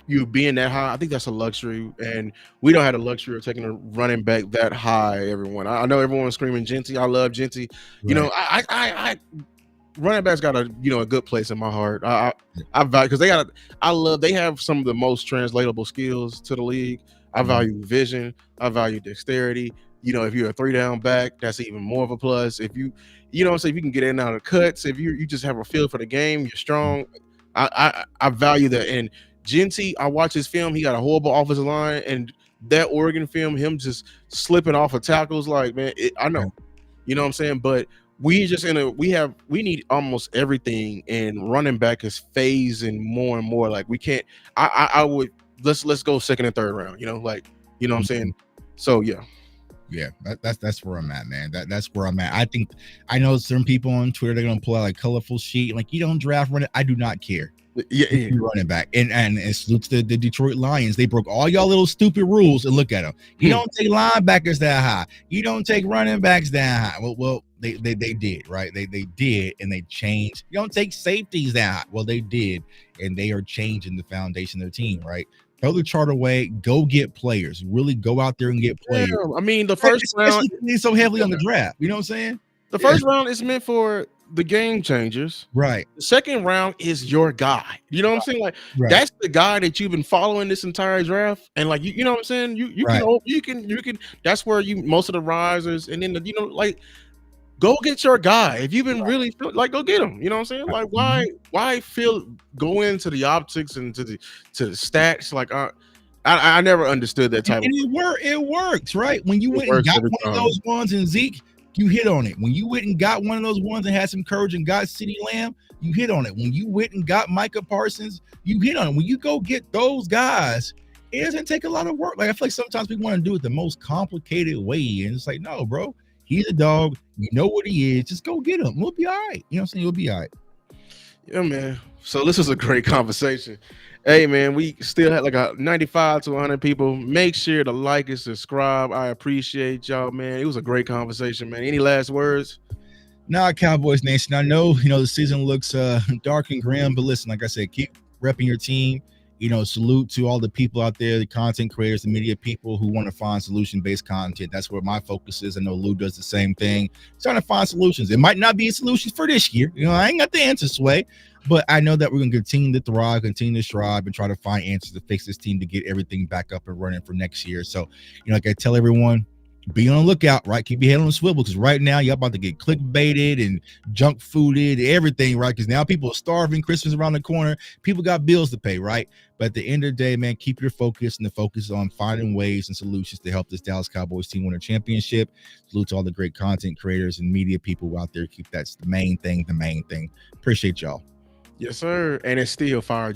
you being that high, I think that's a luxury, and we don't have the luxury of taking a running back that high. Everyone, I know everyone's screaming Genty. I love Genty. You know, I running backs got a good place in my heart. I value, because they have some of the most translatable skills to the league. I value vision. I value dexterity. If you're a 3-down back, that's even more of a plus. If you know what I'm saying, if you can get in and out of cuts, if you just have a feel for the game, you're strong. I value that. And Genty, I watch his film. He got a horrible offensive line, and that Oregon film, him just slipping off of tackles, like, man, I know, you know what I'm saying. But we just we need almost everything, and running back is phasing more and more. Like we can't. I would let's go 2nd and 3rd round. Like what I'm saying. So yeah, that's where I'm at, man. That's where I'm at. I know some people on Twitter, they're gonna pull out like colorful sheet, like you don't draft running. I do not care. Running back, and salute to the Detroit Lions. They broke all y'all little stupid rules, and look at them. You don't take linebackers that high. You don't take running backs that high. Well, they did, right? They did, and they changed. You don't take safeties that high. Well, they did, and they are changing the foundation of their team, right? Throw the chart away. Go get players. Really go out there and get players. Yeah, I mean, the first round is so heavily on the draft. You know what I'm saying? The first round is meant for the game changers. Right. The 2nd round is your guy. You know what I'm saying? Like that's the guy that you've been following this entire draft. And like you know what I'm saying? You can that's where most of the risers, and then like go get your guy. If you've been really like, go get him. You know what I'm saying? Like why go into the optics and to the stats? Like I never understood that type. And it works, right? When you went and got one of those ones in Zeke, you hit on it. When you went and got one of those ones and had some courage and got CeeDee Lamb, you hit on it. When you went and got Micah Parsons, you hit on it. When you go get those guys, it doesn't take a lot of work. Like I feel like sometimes we want to do it the most complicated way, and it's like, no, bro, he's a dog. You know what he is. Just go get him. We'll be all right. You know what I'm saying? You'll be all right. Yeah, man. So this was a great conversation. Hey man, we still had like a 95 to 100 people. Make sure to like and subscribe. I appreciate y'all, man. It was a great conversation, man. Any last words? Nah, Cowboys Nation. I know, the season looks dark and grim, but listen, like I said, keep repping your team. Salute to all the people out there, the content creators, the media people who want to find solution-based content. That's where my focus is. I know Lou does the same thing. Trying to find solutions. It might not be solutions for this year. I ain't got the answer, Sway, but I know that we're going to continue to thrive, continue to strive, and try to find answers to fix this team to get everything back up and running for next year. So, like I tell everyone, be on the lookout, right? Keep your head on the swivel, because right now you're about to get clickbaited and junk fooded, everything, right? Because now people are starving. Christmas around the corner. People got bills to pay, right? But at the end of the day, man, keep your focus, and the focus on finding ways and solutions to help this Dallas Cowboys team win a championship. Salute to all the great content creators and media people out there. Keep that's the main thing. Appreciate y'all. Yes, sir. And it's still fire.